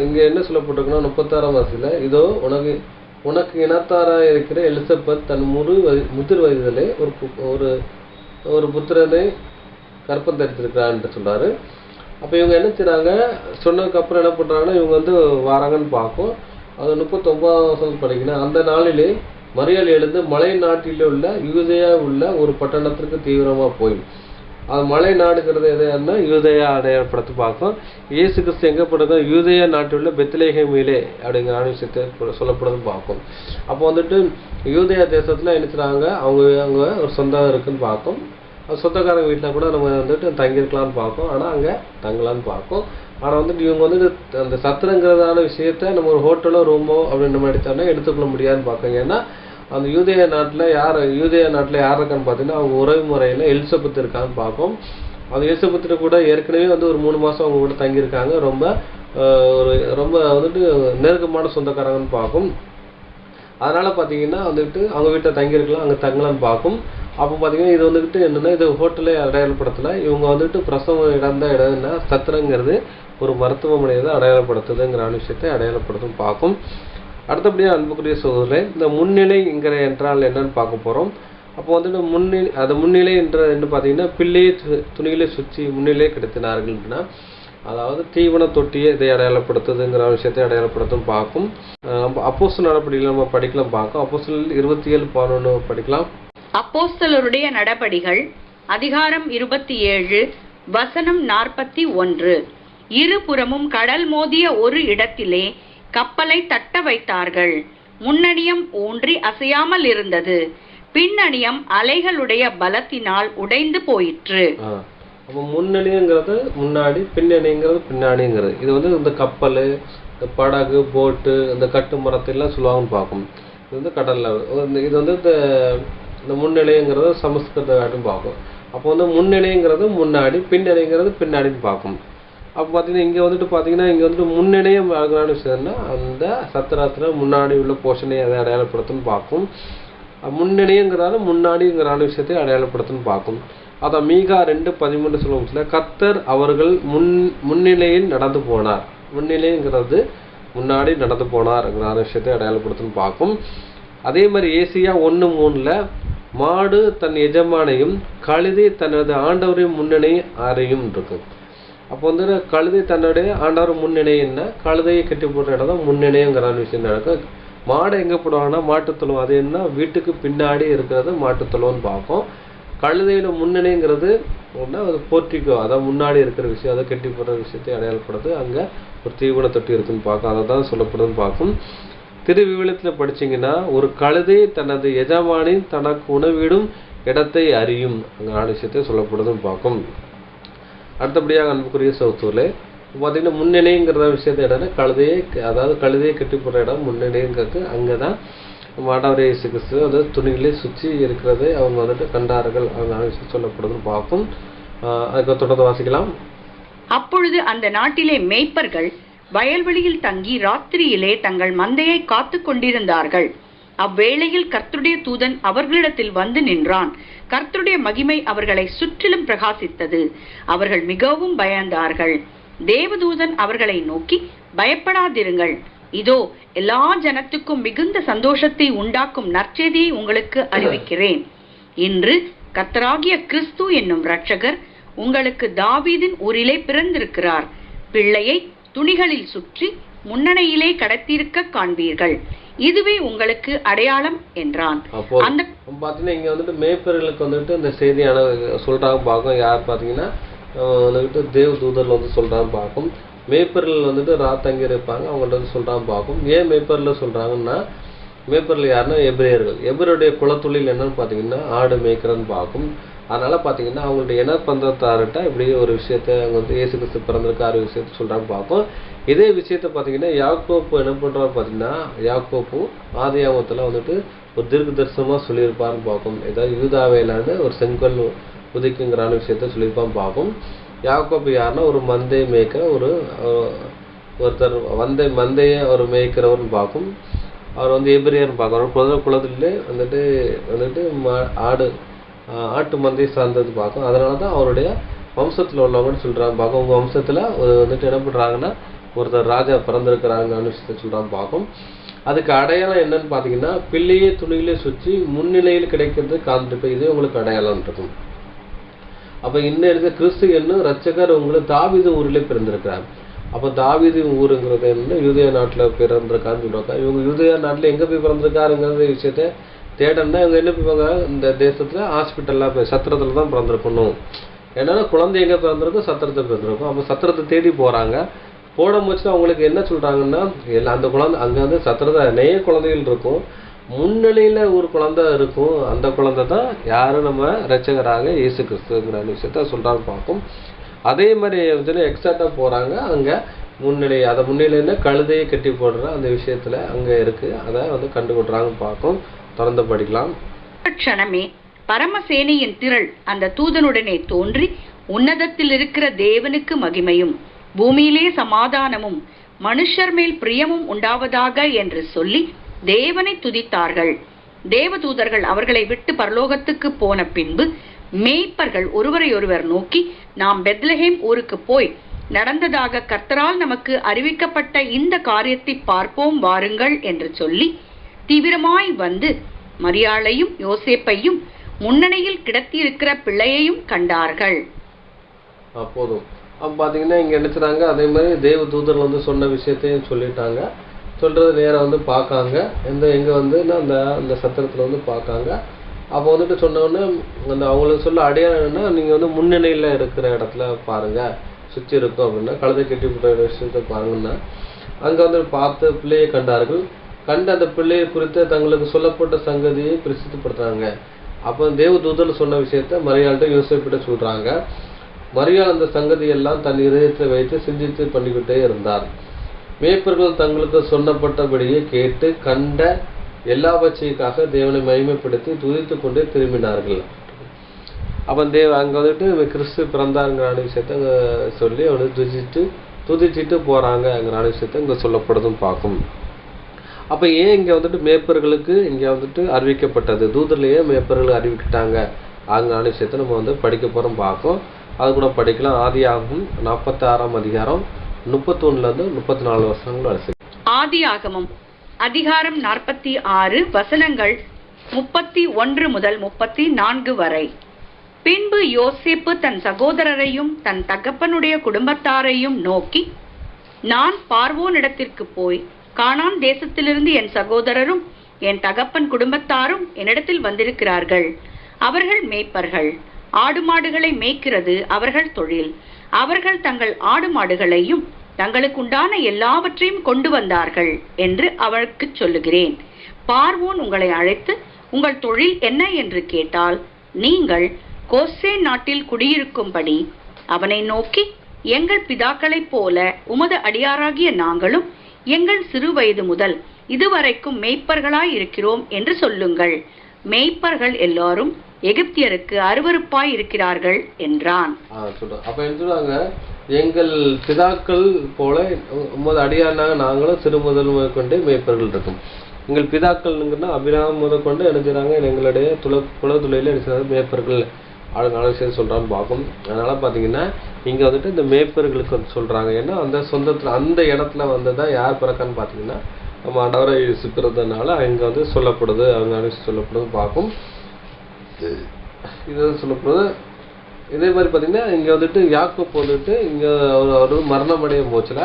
இங்கே என்ன சொல்லப்பட்டிருக்குன்னா 36ஆம் வசனத்தில் இதோ உனக்கு இனத்தாராக இருக்கிற எலிசபெத் தன் முதிர் வயதிலே ஒரு புத்திரனை கர்ப்பம் தரித்திருக்கிறான்னு சொல்றாரு. அப்போ இவங்க என்ன செய்றாங்க, சொன்னதுக்கப்புறம் என்ன பண்ணுறாங்கன்னா இவங்க வந்து வராங்கன்னு பார்க்கும். அது 39ஆம் வசனம் படிக்கணும். அந்த நாளிலே மரியாள் எழுந்து மலை நாட்டில் உள்ள யூதேயா உள்ள ஒரு பட்டணத்திற்கு தீவிரமாக போய் அது மலை நாடுங்கிறது எதுன்னா யூதேயா அடையாளப்படுத்தி பார்க்கும். இயேசு கிறிஸ்து எங்கே படுதோ யூதேயா நாட்டில் உள்ள பெத்லகேமிலே அப்படிங்கிற விஷயத்தை சொல்லப்படுதுன்னு பார்க்கும். அப்போ வந்துட்டு யூதேயா தேசத்தில் என்ன செய்றாங்க, அவங்க ஒரு சொந்தம் இருக்குன்னு பார்க்கும். சொந்தக்காரங்க வீட்டில் கூட நம்ம வந்துட்டு தங்கியிருக்கலாம்னு பார்க்கும். ஆனால் அங்கே தங்கலான்னு பார்க்கும். ஆனால் வந்துட்டு இவங்க வந்துட்டு அந்த சத்திரங்கிறதான விஷயத்த நம்ம ஒரு ஹோட்டலோ ரூமோ அப்படின்னு நம்ம எடுத்தோம்னா எடுத்துக்கொள்ள முடியாதுன்னு பார்க்கோங்க. ஏன்னா அந்த யூதேயா நாட்டில் யார் இருக்கான்னு பார்த்தீங்கன்னா அவங்க உறவு முறையில் எலிசபெத் இருக்கான்னு பார்ப்போம். அந்த எலிசபெத்து கூட ஏற்கனவே வந்து ஒரு 3 மாதம் அவங்க கூட தங்கியிருக்காங்க. ரொம்ப வந்துட்டு நெருக்கமான சொந்தக்காரங்கன்னு பார்க்கும். அதனால் பார்த்தீங்கன்னா வந்துட்டு அவங்க வீட்டில் தங்கியிருக்கலாம், அங்கே தங்கலான்னு பார்க்கும். அப்போ பார்த்தீங்கன்னா இது வந்துட்டு என்னென்னா இது ஹோட்டலே அடையாளப்படுத்தலை. இவங்க வந்துட்டு பிரசவம் இடம்னா சத்திரங்கிறது ஒரு மருத்துவமனையை தான் அடையாளப்படுத்துதுங்கிற விஷயத்தை அடையாளப்படுத்தும் பார்க்கும். அடுத்தபடியாக அன்புக்குரிய சகோதரர்களே, இந்த முன்னிலைங்கிற என்றால் என்னன்னு பார்க்க போகிறோம். அப்போ வந்துட்டு முன்னிலை என்று பார்த்தீங்கன்னா பிள்ளையை துணியிலே சுற்றி முன்னிலை கிடைத்தினார்கள்னா அதாவது தீவன தொட்டியை இதை அடையாளப்படுத்துதுங்கிற விஷயத்தை அடையாளப்படுத்தும் பார்க்கும். அப்போஸ்தலர் நடபடிகள் நம்ம படிக்கலாம் பார்க்கும். அப்போஸ்தலர் 27:11 படிக்கலாம். அப்போஸ்தலருடைய நடபடிகள் அதிகாரம் 27 வசனம் 41. இருபுறமும் கடல் மோதிய ஒரு இடத்திலே கப்பலை தட்ட வைத்தார்கள். முன்னணியம் ஊன்றி அசையாமல் இருந்தது. பின்னணியம் அலைகளுடைய பலத்தினால் உடைந்து போயிற்று. அப்போ முன்னணிங்கிறது முன்னாடி, பின்னணிங்கிறது பின்னாடிங்கிறது. இது வந்து இந்த கப்பல், இந்த படகு, போட்டு, இந்த கட்டு மரத்தெல்லாம் சொல்லுவாங்கன்னு பார்க்கும். இது வந்து கடலில் இது வந்து இந்த முன்னிலைங்கிறது சமஸ்கிருதம் பார்க்கும். அப்போ வந்து முன்னிலைங்கிறது முன்னாடி, பின்னணிங்கிறது பின்னாடின்னு பார்க்கும். அப்போ பார்த்தீங்கன்னா இங்கே வந்துட்டு முன்னணியம் அழகான விஷயம்னா அந்த சத்திரத்தில் முன்னாடி உள்ள போஷனை அதை அடையாளப்படுத்துன்னு பார்க்கும். முன்னணிங்கிறாரு முன்னாடிங்கிற விஷயத்தை அடையாளப்படுத்துன்னு பார்க்கும். அதான் மீகா 2:13 சொல்லுவோம், கர்த்தர் அவர்கள் முன்னிலையில் நடந்து போனார். முன்னிலைங்கிறது முன்னாடி நடந்து போனார்ங்கிற விஷயத்தை அடையாளப்படுத்துன்னு பார்க்கும். அதே மாதிரி ஏசியா 1:3 மாடு தன் எஜமானையும் கழுதை தனது ஆண்டவரையும் முன்னணி அறையும் இருக்கு. அப்போ வந்து கழுதை தன்னுடைய ஆண்டவர் முன்னிணைன்னா கழுதையை கட்டி போடுற இடம் தான் முன்னிணைங்கிற விஷயம் நடக்கும். மாடை எங்கே போடுவாங்கன்னா மாட்டுத்தொழுவம். அது என்ன வீட்டுக்கு பின்னாடி இருக்கிறது மாட்டுத்தொழுவம்னு பார்க்கும். கழுதையில முன்னணிங்கிறது அது போர்ட்டிகோ, அதான் முன்னாடி இருக்கிற விஷயம், அதை கட்டி போடுற விஷயத்தை அடையாளப்படுது. அங்கே ஒரு தீவன தொட்டி இருக்குன்னு பார்க்கும். அதை தான் சொல்லப்படுதுன்னு பார்க்கும். திருவிவிலியத்தில் படிச்சிங்கன்னா ஒரு கழுதை தனது எஜமானின் தனக்கு உணவிடும் இடத்தை அறியும் அங்கே விஷயத்தை சொல்லப்படுதுன்னு பார்க்கும். அடுத்தபடியாக அன்புக்குரிய சகோதரர்களே, பார்த்தீங்கன்னா முன்னிலைங்கிற விஷயத்தை இடம்னா கழுதையை கட்டி போடுற இடம் முன்னிலைங்கிறது. அங்கே தான் ஆண்டவர் இயேசு கிறிஸ்து அது துணிகளை சுற்றி இருக்கிறதை அவங்க வந்துட்டு கண்டார்கள் அவங்க விஷயம் சொல்லப்படுதுன்னு பார்க்கும். அதுக்கு தொடர்ந்து வாசிக்கலாம். அப்பொழுது அந்த நாட்டிலே மேய்ப்பர்கள் வயல்வெளியில் தங்கி ராத்திரியிலே தங்கள் மந்தையை காத்து கொண்டிருந்தார்கள். அவ்வேளையில் கர்த்தருடைய தூதன் அவர்களிடத்தில் வந்து நின்றான். கர்த்தருடைய மகிமை அவர்களை சுற்றிலும் பிரகாசித்தது. அவர்கள் மிகவும் பயந்தார்கள். தேவதூதன் அவர்களை நோக்கி, பயப்படாதிருங்கள், இதோ எல்லா ஜனத்துக்கும் மிகுந்த சந்தோஷத்தை உண்டாக்கும் நற்செய்தியை உங்களுக்கு அறிவிக்கிறேன். இன்று கர்த்தராகிய கிறிஸ்து என்னும் இரட்சகர் உங்களுக்கு தாவீதின் ஊரிலே பிறந்திருக்கிறார். பிள்ளையை துணிகளில் சுற்றி முன்னணியிலே கடத்தியிருக்க காண்பீர்கள். இதுவே உங்களுக்கு அடையாளம் என்றான். அந்த பாத்தீங்கன்னா இங்க வந்துட்டு மேய்ப்பர்களுக்கு வந்துட்டு இந்த செய்தியான சொல்றாங்க பார்க்கும். யார் பாத்தீங்கன்னா வந்துட்டு தேவ தூதர்ல வந்து சொல்றாங்க பார்க்கும். மேய்ப்பர்கள் வந்துட்டு தங்கி இருப்பாங்க, அவங்கள்ட்ட வந்து சொல்றாங்க பார்க்கும். ஏன் மேய்ப்பரில் சொல்றாங்கன்னா, மேய்ப்பர்கள் யாருன்னா எபிரேயருடைய குலத்தொழில் என்னன்னு பார்த்தீங்கன்னா ஆடு மேய்க்கிறன்னு பார்க்கும். அதனால பார்த்தீங்கன்னா அவங்கள்ட்ட என்ன பந்தத்தார்கிட்ட இப்படி ஒரு விஷயத்த அவங்க வந்து இயேசு கிறிஸ்து பிறந்திருக்காரு விஷயத்த சொல்றாங்க பார்க்கும். இதே விஷயத்த பார்த்தீங்கன்னா யாக்கோப்பு என்ன பண்றாரு பார்த்தீங்கன்னா, யாக்கோப்பு ஆதியாகமத்தில் வந்துட்டு ஒரு தீர்க்க தரிசனமாக சொல்லியிருப்பாருன்னு பார்க்கும். ஏதாவது யூதாவேலான்னு ஒரு செங்கல் உதிக்குங்கிறான விஷயத்த சொல்லியிருப்பான்னு பார்க்கும். யாக்கோப்பு யாருன்னா ஒரு மந்தை மேய்க்கிற ஒருத்தர் மந்தையை ஒரு மேய்க்கிறவர்னு பார்க்கும். அவர் வந்து எபிரேயர்னு பார்க்கும். குலத்திலே வந்துட்டு ஆட்டு மந்தையை சார்ந்தது பார்க்கும். அதனால தான் அவருடைய வம்சத்தில் உள்ளவங்கன்னு சொல்கிறாங்க பார்க்கும். உங்கள் வம்சத்தில் வந்துட்டு என்ன பண்ணுறாங்கன்னா ஒருத்தர் ராஜா பிறந்திருக்கிறாங்கன்னு விஷயத்தை சொல்கிறாங்க பார்க்கும். அதுக்கு அடையாளம் என்னன்னு பார்த்தீங்கன்னா, பிள்ளையே துணியிலே சுற்றி முன்னிலையில் கிடைக்கிறது காண்பிப்பது. இதே உங்களுக்கு அடையாளம் இருக்கும். அப்போ இன்னும் இருக்க கிறிஸ்து என்னும் இரட்சகர் உங்களுக்கு தாவீது ஊரிலே பிறந்திருக்கிறார். அப்போ தாவீது ஊருங்கிறது என்ன, யூதேயா நாட்டில் பிறந்திருக்காருன்னு சொல்லுவாங்க. இவங்க யூதேயா நாட்டில் எங்கே போய் பிறந்திருக்காருங்கிற விஷயத்த தேடன்னா இவங்க என்ன போய்வாங்க, இந்த தேசத்தில் ஹாஸ்பிட்டலில் போய் சத்திரத்தில் தான் பிறந்திருக்கணும். என்னன்னா குழந்தை எங்கே பிறந்திருக்கும், சத்திரத்தை பிறந்திருக்கும். அப்போ சத்திரத்தை தேடி போகிறாங்க. போடும்போது அவங்களுக்கு என்ன சொல்கிறாங்கன்னா, எல்லாம் அந்த குழந்தை அங்கே வந்து சத்திரத்தை நிறைய குழந்தைகள் இருக்கும், முன்னிலையில் ஒரு குழந்தை இருக்கும். அந்த குழந்தை தான் யாரும் நம்ம இரட்சகராக இயேசு கிறிஸ்துங்கிற விஷயத்த சொல்கிறாங்க பார்க்கும். அதே மாதிரி வந்து எக்ஸாக்டாக போகிறாங்க. அங்கே முன்னிலை, அதை முன்னிலையில் கழுதையை கட்டி போடுற அந்த விஷயத்தில் அங்கே இருக்குது. அதை வந்து கண்டுகொள்கிறாங்க பார்க்கும். தொடர்ந்து படிக்கலாம். க்ஷணமே பரமசேனையின் திரள் அந்த தூதனுடனே தோன்றி, உன்னதத்தில் இருக்கிற தேவனுக்கு மகிமையும் பூமியிலே சமாதானமும் மனுஷர் மேல் பிரியமும் உண்டாவதாக என்று சொல்லி தேவனை துதித்தார்கள். தேவதூதர்கள் அவர்களை விட்டு பரலோகத்துக்கு போன பின்பு மேய்ப்பர்கள் ஒருவரையொருவர் நோக்கி, நாம் பெத்லஹேம் ஊருக்கு போய் நடந்ததாக கர்த்தரால் நமக்கு அறிவிக்கப்பட்ட இந்த காரியத்தை பார்ப்போம் வாருங்கள் என்று சொல்லி தீவிரமாய் வந்து மரியாளையும் யோசேப்பையும் முன்னணியில் கிடத்தியிருக்கிற பிள்ளையையும் கண்டார்கள். அப்போதும் பார்த்தீங்கன்னா இங்கே நினைச்சாங்க. அதே மாதிரி தேவ தூதர்கள் வந்து சொன்ன விஷயத்தையும் சொல்லிட்டாங்க. சொல்றது நேரம் வந்து பார்க்காங்க. எங்கே வந்து அந்த சத்திரத்தில் வந்து பார்க்காங்க. அப்போ வந்துட்டு சொன்னோன்னே அந்த அவங்களுக்கு சொல்ல அடையாளம்னா, நீங்கள் வந்து முன்னணியில் இருக்கிற இடத்துல பாருங்க, சுற்றி இருக்கும் அப்படின்னா, கழுதை கட்டி போட்ட விஷயத்தை பாருங்கன்னா, அங்கே வந்து பார்த்து பிள்ளையை கண்டார்கள். கண்டு அந்த பிள்ளையை குறித்து தங்களுக்கு சொல்லப்பட்ட சங்கதியை பிரசித்தப்படுத்துறாங்க. அப்போ தேவ தூதர்கள் சொன்ன விஷயத்த மரியாள்கிட்ட யோசிப்பிட்ட சொல்றாங்க. மரியாள் அந்த சங்கதியெல்லாம் தன் இதயத்தை வைத்து சிந்தித்து பண்ணிக்கிட்டே இருந்தார். மேய்ப்பர்கள் தங்களுக்கு சொன்னப்பட்டபடியே கேட்டு கண்ட எல்லாவற்றைக்காக தேவனை மகிமைப்படுத்தி துதித்து கொண்டே திரும்பினார்கள். அப்போ அங்கே வந்துட்டு கிறிஸ்து பிறந்தாருங்கிற விஷயத்த சொல்லி அவனை துதிச்சுட்டு போகிறாங்கங்கிற விஷயத்த இங்கே சொல்லப்படுதுன்னு பார்க்கும். அப்போ ஏன் இங்கே வந்துட்டு மேய்ப்பர்களுக்கு இங்கே வந்துட்டு அறிவிக்கப்பட்டது, தூதர்லேயே மேய்ப்பர்கள் அறிவிக்கிட்டாங்க அங்கே விஷயத்தை நம்ம வந்து படிக்க போகிறோம் பார்க்கும். அது கூட படிக்கலாம். ஆதியாகமம் 46ஆம் அதிகாரம் 31 34 வசனங்கள் வரிசை. ஆதியாகமம் அதிகாரம் 46 வசனங்கள் 31 முதல் 34 வரை. பின்பு யோசேப்பு தன் சகோதரரையும் தன் தகப்பனுடைய குடும்பத்தாரையும் நோக்கி, நான் பார்வோனிடத்திற்கு போய் கானான் தேசத்திலிருந்து என் சகோதரரும் என் தகப்பன் குடும்பத்தாரும் என்னிடத்தில் வந்திருக்கிறார்கள். அவர்கள் மேய்ப்பர்கள், ஆடு மாடுகளை மேய்க்கிறது அவர்கள் தொழில். அவர்கள் தங்கள் ஆடு மாடுகளையும் தங்களுக்குண்டான எல்லாவற்றையும் கொண்டு வந்தார்கள் என்று அவருக்கு சொல்லுகிறேன். பார்வோன் உங்களை அழைத்து உங்கள் தொழில் என்ன என்று கேட்டால், நீங்கள் கோசேன் நாட்டில் குடியிருக்கும்படி அவனை நோக்கி, எங்கள் பிதாக்களைப் போல உமது அடியாராகிய நாங்களும் எங்கள் சிறு வயது முதல் இதுவரைக்கும் மேய்ப்பர்களாய் இருக்கிறோம் என்று சொல்லுங்கள். மேய்ப்பர்கள் எல்லாரும் எகிப்தியருக்கு அருவருப்பாய் இருக்கிறார்கள் என்றான். அப்ப என்ன சொல்றாங்க, எங்கள் பிதாக்கள் போல உமது அடியாராக நாங்களும் சிறு முதல் கொண்டு மேய்ப்பர்கள் இருக்கும். எங்கள் பிதாக்கள்ங்கன்னா அபிராமம் முதல் கொண்டு எழுதுறாங்க, எங்களுடைய குலத்துளையில எழுதுறாங்க மேய்ப்பர்கள் நாலு விஷயம் சொல்றான்னு பார்க்கும். அதனால பாத்தீங்கன்னா இங்க வந்துட்டு இந்த மேய்ப்பர்களுக்கு வந்து சொல்றாங்க. ஏன்னா அந்த சொந்தத்துல அந்த இடத்துல வந்துதான் யார் பிறக்கான்னு பாத்தீங்கன்னா நம்ம ஆண்டவரை சுத்துறதுனால அங்க வந்து சொல்லப்படுது, அவங்க சொல்லப்படுது பார்க்கும். இது சொல்லப்படுது. இதே மாதிரி பாத்தீங்கன்னா இங்க வந்துட்டு யாக்கோப் வந்துட்டு இங்க அவர் மரணம் அடையும் போச்சுல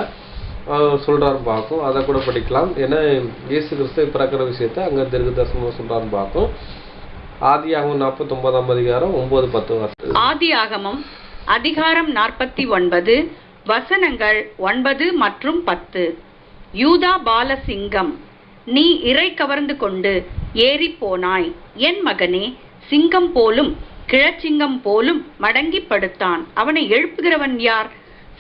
சொல்றாரு பார்க்கும். அதை கூட படிக்கலாம். ஏன்னா இயேசு கிறிஸ்து பிறக்கிற விஷயத்த அங்க தீர்க்க தரிசனமா சொல்றான்னு பார்க்கும். ஆதியாகமம் 49ஆம் அதிகாரம் 9-10. ஆதியாகமம் அதிகாரம் 49 வசனங்கள் 9 மற்றும் 10. யூதா பாலசிங்கம், நீ இறை கவர்ந்து கொண்டு ஏறி போனாய். என் மகனே, சிங்கம் போலும் கிழச்சிங்கம் போலும் மடங்கி படுத்தான். அவனை எழுப்புகிறவன் யார்?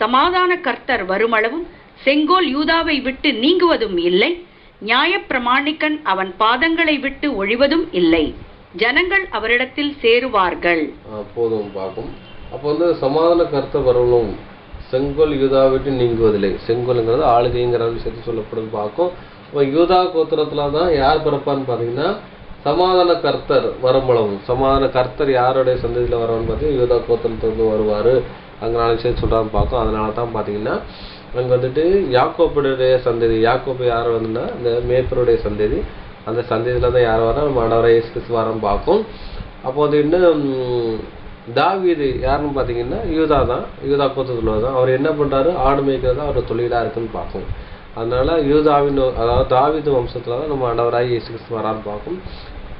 சமாதான கர்த்தர் வருமளவும் செங்கோல் யூதாவை விட்டு நீங்குவதும் இல்லை. நியாயப்பிரமாணிக்கன் அவன் பாதங்களை விட்டு ஒழிவதும் இல்லை. ஜனங்கள் அவரிடத்தில் சேருவார்கள். போதும் பார்க்கும். அப்போ வந்து சமாதான கர்த்தர் வரணும், செங்கோல் யூதா விட்டு நீங்குவதில்லை. செங்கோல்ங்கிறது ஆளுகைங்கிற விஷயத்தை சொல்லப்படுது பார்க்கும். இப்போ யூதா கோத்திரத்துல தான் யார் பிறப்பான்னு பார்த்தீங்கன்னா சமாதான கர்த்தர் வரும்பளவும். சமாதான கர்த்தர் யாருடைய சந்ததியில் வரவன்னு பார்த்தீங்கன்னா யூதா கோத்திரத்திலிருந்து வருவார் அங்கே நாலு விஷயம் சொல்கிறான்னு பார்க்கும். அதனால தான் பார்த்தீங்கன்னா அங்கே வந்துட்டு யாக்கோப்புடைய சந்ததி, யாக்கோப்பு யார் வந்துன்னா இந்த மேய்ப்பருடைய சந்ததி, அந்த சந்ததியில் தான் யார் வரா நம்ம ஆண்டவராகிய இயேசு கிறிஸ்து வரன்னு பார்க்கும். அப்போ வந்து இன்னும் தாவீது யாருன்னு பார்த்தீங்கன்னா யூதா தான், யூதா கோத்திரத்தில் தான். அவர் என்ன பண்ணுறாரு, ஆடு மேய்க்கிறது அவர் தொழிலாக இருக்குன்னு பார்க்கும். அதனால யூதாவின் அதாவது தாவீது வம்சத்தில் தான் நம்ம ஆண்டவராகிய இயேசு கிறிஸ்து வரான்னு பார்க்கும்.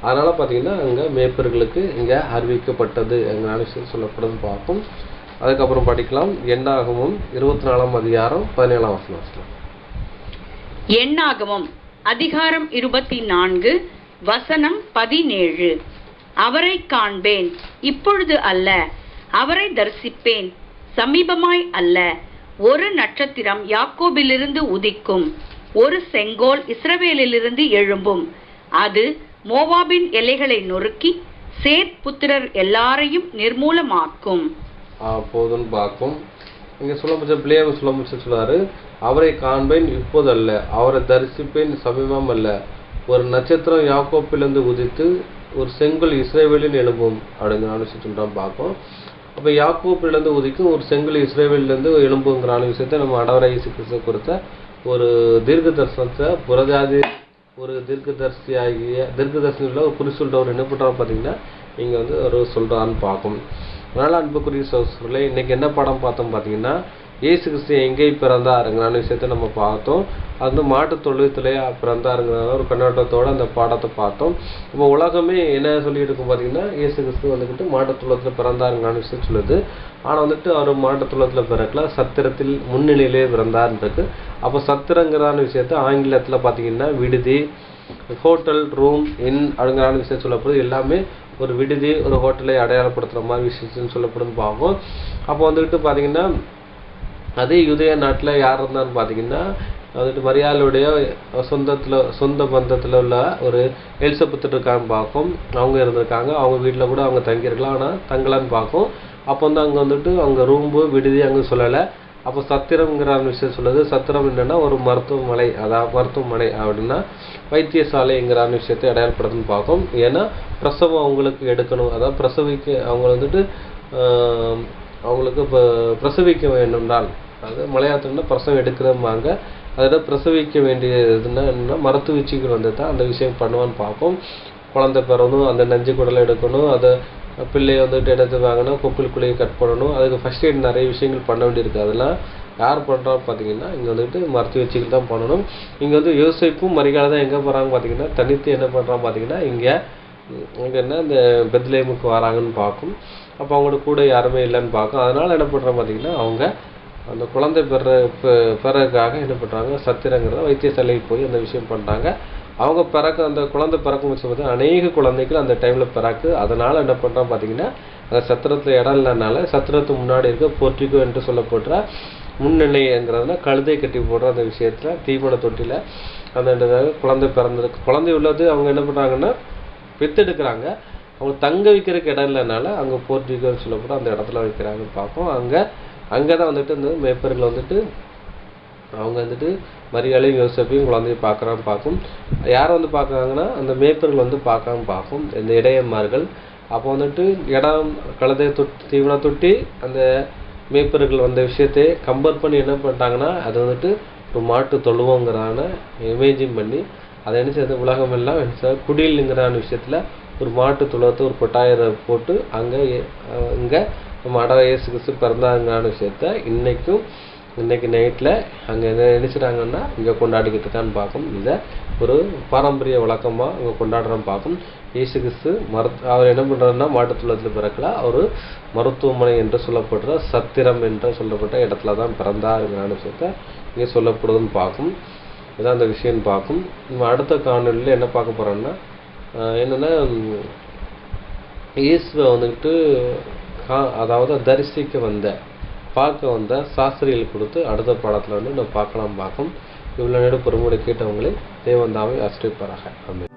அதனால் பார்த்தீங்கன்னா அங்கே மேய்ப்பர்களுக்கு இங்கே அறிவிக்கப்பட்டது எங்களான விஷயம் சொல்லப்படுதுன்னு பார்ப்போம். அதுக்கப்புறம் படிக்கலாம். எண்ணாகமம் 24ஆம் அதிகாரம் 17ஆம் வசனம். எண்ணாகமம் அதிகாரம் 24 வசனம் 17. அவரை காண்பேன், இப்பொழுது அல்ல, அவரை தரிசிப்பேன், சமீபமாய் அல்ல. ஒரு நட்சத்திரம் யாக்கோபிலிருந்து உதிக்கும், ஒரு செங்கோல் இஸ்ரவேலிலிருந்து எழும்பும். அது மோவாபின் எல்லைகளை நொறுக்கி சேத் புத்திரர் எல்லாரையும் நிர்மூலமாக்கும். போதும்னு பார்க்கும். இங்கே சொல்ல முடிச்ச பிள்ளையாக சொல்ல முடிச்சு சொல்லுவார், அவரை காண்பேன் இப்போது அல்ல, அவரை தரிசிப்பேன் சமீபம் அல்ல. ஒரு நட்சத்திரம் யாக்கோப்பிலிருந்து உதித்து ஒரு செங்கல் இஸ்ரவேலின் எழும்பும் அப்படிங்கிற விஷயம் பார்ப்போம். அப்போ யாக்கோப்பிலிருந்து உதிக்கும் ஒரு செங்கல் இஸ்ரவேலிருந்து எழும்புங்கிற விஷயத்தை நம்ம ஆண்டவராகிய இயேசு கிறிஸ்து கொடுத்த ஒரு தீர்க்க தரிசனத்தை புறஜாதி ஒரு தீர்க்கதரிசனில் ஒரு குறிச்சொல்றவர் என்ன பண்ணுறாரு பார்த்தீங்கன்னா இங்கே வந்து ஒரு சொல்கிறான்னு பார்க்கும். அதனால் அன்புக்குரிய சகோதரர்களே, இன்றைக்கி என்ன படம் பார்த்தோம் பார்த்தீங்கன்னா இயேசு கிறிஸ்து எங்கே பிறந்தாருங்கிற விஷயத்தை நம்ம பார்த்தோம். அது வந்து மாட்டு தொழுவத்திலே பிறந்தாருங்கிற ஒரு கண்ணோட்டத்தோடு அந்த பாடத்தை பார்த்தோம். இப்போ உலகமே என்ன சொல்லிட்டு இருக்கும் பார்த்தீங்கன்னா இயேசு கிறிஸ்து வந்துக்கிட்டு மாட்டு தொழுவத்தில் பிறந்தாருங்கிற விஷயம் சொல்லுது. ஆனால் வந்துட்டு அவர் மாட்டு தொழுவத்தில் பிறக்கல, சத்திரத்தில் முன்னிலையிலே பிறந்தார்ன்றது. அப்போ சத்திரங்கிறான விஷயத்த ஆங்கிலத்தில் பார்த்தீங்கன்னா விடுதி, ஹோட்டல், ரூம், இன் அப்படிங்கிற விஷயம் சொல்லப்படுது. எல்லாமே ஒரு விடுதி, ஒரு ஹோட்டலை அடையாளப்படுத்துகிற மாதிரி விஷயம்னு சொல்லப்படுதுன்னு பார்ப்போம். அப்போ வந்துக்கிட்டு பார்த்தீங்கன்னா அதே யூதேய நாட்டில் யார் இருந்தான்னு பார்த்தீங்கன்னா வந்துட்டு மரியாளுடைய சொந்த பந்தத்தில் உள்ள ஒரு எலிசபெத் இருக்கான்னு பார்க்கும். அவங்க இருந்திருக்காங்க, அவங்க வீட்டில் கூட அவங்க தங்கியிருக்கலாம், ஆனால் தங்கலான்னு பார்க்கும். அப்போ வந்து அங்கே வந்துட்டு அவங்க ரூம்பு விடுதி அங்கே சொல்லலை. அப்போ சத்திரம்ங்கிற விஷயம் சொல்லுது. சத்திரம் என்னென்னா ஒரு மருத்துவமனை, அதாவது மருத்துவமனை அப்படின்னா வைத்தியசாலைங்கிற விஷயத்தை அடையாளப்படுத்துன்னு பார்க்கும். ஏன்னா பிரசவம் அவங்களுக்கு எடுக்கணும், அதாவது பிரசவிக்க அவங்க வந்துட்டு அவங்களுக்கு இப்போ பிரசவிக்க வேண்டும்னால், அதாவது மலையாளத்துலன்னா பிரசவம் எடுக்கிறோம்பாங்க. அதில் பிரசவிக்க வேண்டியதுன்னா என்னென்னா மருத்துவச்சிகள் வந்து தான் அந்த விஷயம் பண்ணுவான்னு பார்ப்போம். குழந்தை பிறணும், அந்த நஞ்சு குடலை எடுக்கணும், அதை பிள்ளையை வந்துட்டு எடுத்து வாங்கினா கொப்பிள்குள்ளையை கட் பண்ணணும். அதுக்கு ஃபஸ்ட் எய்ட் நிறைய விஷயங்கள் பண்ண வேண்டியிருக்கு. அதெல்லாம் யார் பண்ணுறான்னு பார்த்தீங்கன்னா இங்கே வந்துட்டு மருத்துவச்சிகள் தான் பண்ணணும். இங்கே வந்து யோசிப்பும் மரியாதை தான் எங்கே போகிறாங்க பார்த்தீங்கன்னா தனித்து என்ன பண்ணுறான்னு பார்த்தீங்கன்னா இங்கே என்ன இந்த பெத்லேமுக்கு வராங்கன்னு பார்க்கும். அப்போ அவங்களோட கூட யாருமே இல்லைன்னு பார்க்கும். அதனால் என்ன பண்ணுறாங்க பார்த்தீங்கன்னா அவங்க அந்த குழந்தை பிறகுக்காக என்ன பண்ணுறாங்க சத்திரங்கிறத வைத்தியசாலைக்கு போய் அந்த விஷயம் பண்ணுறாங்க. அவங்க அந்த குழந்தை பிறக்கும் வச்சு பார்த்தா அநேக குழந்தைகள் அந்த டைமில் பிறக்கு. அதனால் என்ன பண்ணுறாங்க பார்த்தீங்கன்னா அந்த சத்திரத்தில் இடம் இல்லைனால சத்திரத்துக்கு முன்னாடி இருக்க போர்ட்டிகோ என்று சொல்லப்படுற முன்னிலைங்கிறதுனா கழுதை கட்டி போடுற அந்த விஷயத்தில் தீவன தொட்டியில் அந்த குழந்தை உள்ளது அவங்க என்ன பண்ணுறாங்கன்னா பெற்றெடுக்கிறாங்க. அவங்க தங்க வைக்கிறதுக்கு இடம் இல்லைனால அங்கே போர்ட்டிகோன்னு சொல்லப்படும் அந்த இடத்துல வைக்கிறாங்கன்னு பார்ப்போம். அங்கே தான் வந்துட்டு இந்த மேய்ப்பர்கள் வந்துட்டு அவங்க வந்துட்டு மரியாதையும் யோசிப்பையும் குழந்தைய பார்க்கும். யார் வந்து பார்க்குறாங்கன்னா அந்த மேய்ப்பர்கள் வந்து பார்க்கும் இந்த இடையன்மார்கள். அப்போ வந்துட்டு இடம் கழுதை தீவன தொட்டி அந்த மேய்ப்பர்கள் வந்த விஷயத்தை கம்பேர் பண்ணி என்ன பண்ணிட்டாங்கன்னா அது வந்துட்டு ஒரு மாட்டு தொழுவோங்கிறான இமேஜின் பண்ணி அதை என்ன செய்ய உலகம் எல்லாம் குடிலுங்கிறான விஷயத்தில் ஒரு மாட்டு தொழுவத்தை ஒரு கொட்டாயரை போட்டு இங்கே நம்ம இயேசு கிறிஸ்து பிறந்தாங்கிறான விஷயத்த இன்னைக்கு நைட்டில் அங்கே என்ன நினைச்சிட்டாங்கன்னா இங்கே கொண்டாடிக்கிட்டு இருக்கான்னு பார்க்கும். இதை ஒரு பாரம்பரிய வழக்கமாக இங்கே கொண்டாடுறோன்னு பார்க்கும். இயேசு கிறிஸ்து அவர் என்ன பண்ணுறாருன்னா மாட்டுத்துளத்தில் பிறக்கல, அவர் மருத்துவமனை என்று சொல்லப்படுற சத்திரம் என்று சொல்லப்பட்ட இடத்துல தான் பிறந்தாருங்கிற விஷயத்த இங்கே சொல்லப்படுதுன்னு பார்க்கும். இதான் அந்த விஷயம்னு பார்க்கும். நம்ம அடுத்த காணொலியில் என்ன பார்க்க போகிறோம்னா என்னென்னா இயேசுவை வந்துட்டு அதாவது தரிசிக்க பார்க்க வந்த சாஸ்திரிகள் கொடுத்து அடுத்த பாடத்தில் வந்து நம்ம பார்க்கலாம் பார்க்கும். இவ்வளோ நேரம் பொறுமுறை கேட்டவங்களே தேவன் தாமே ஆசிரியப்பாராக. ஆமென்.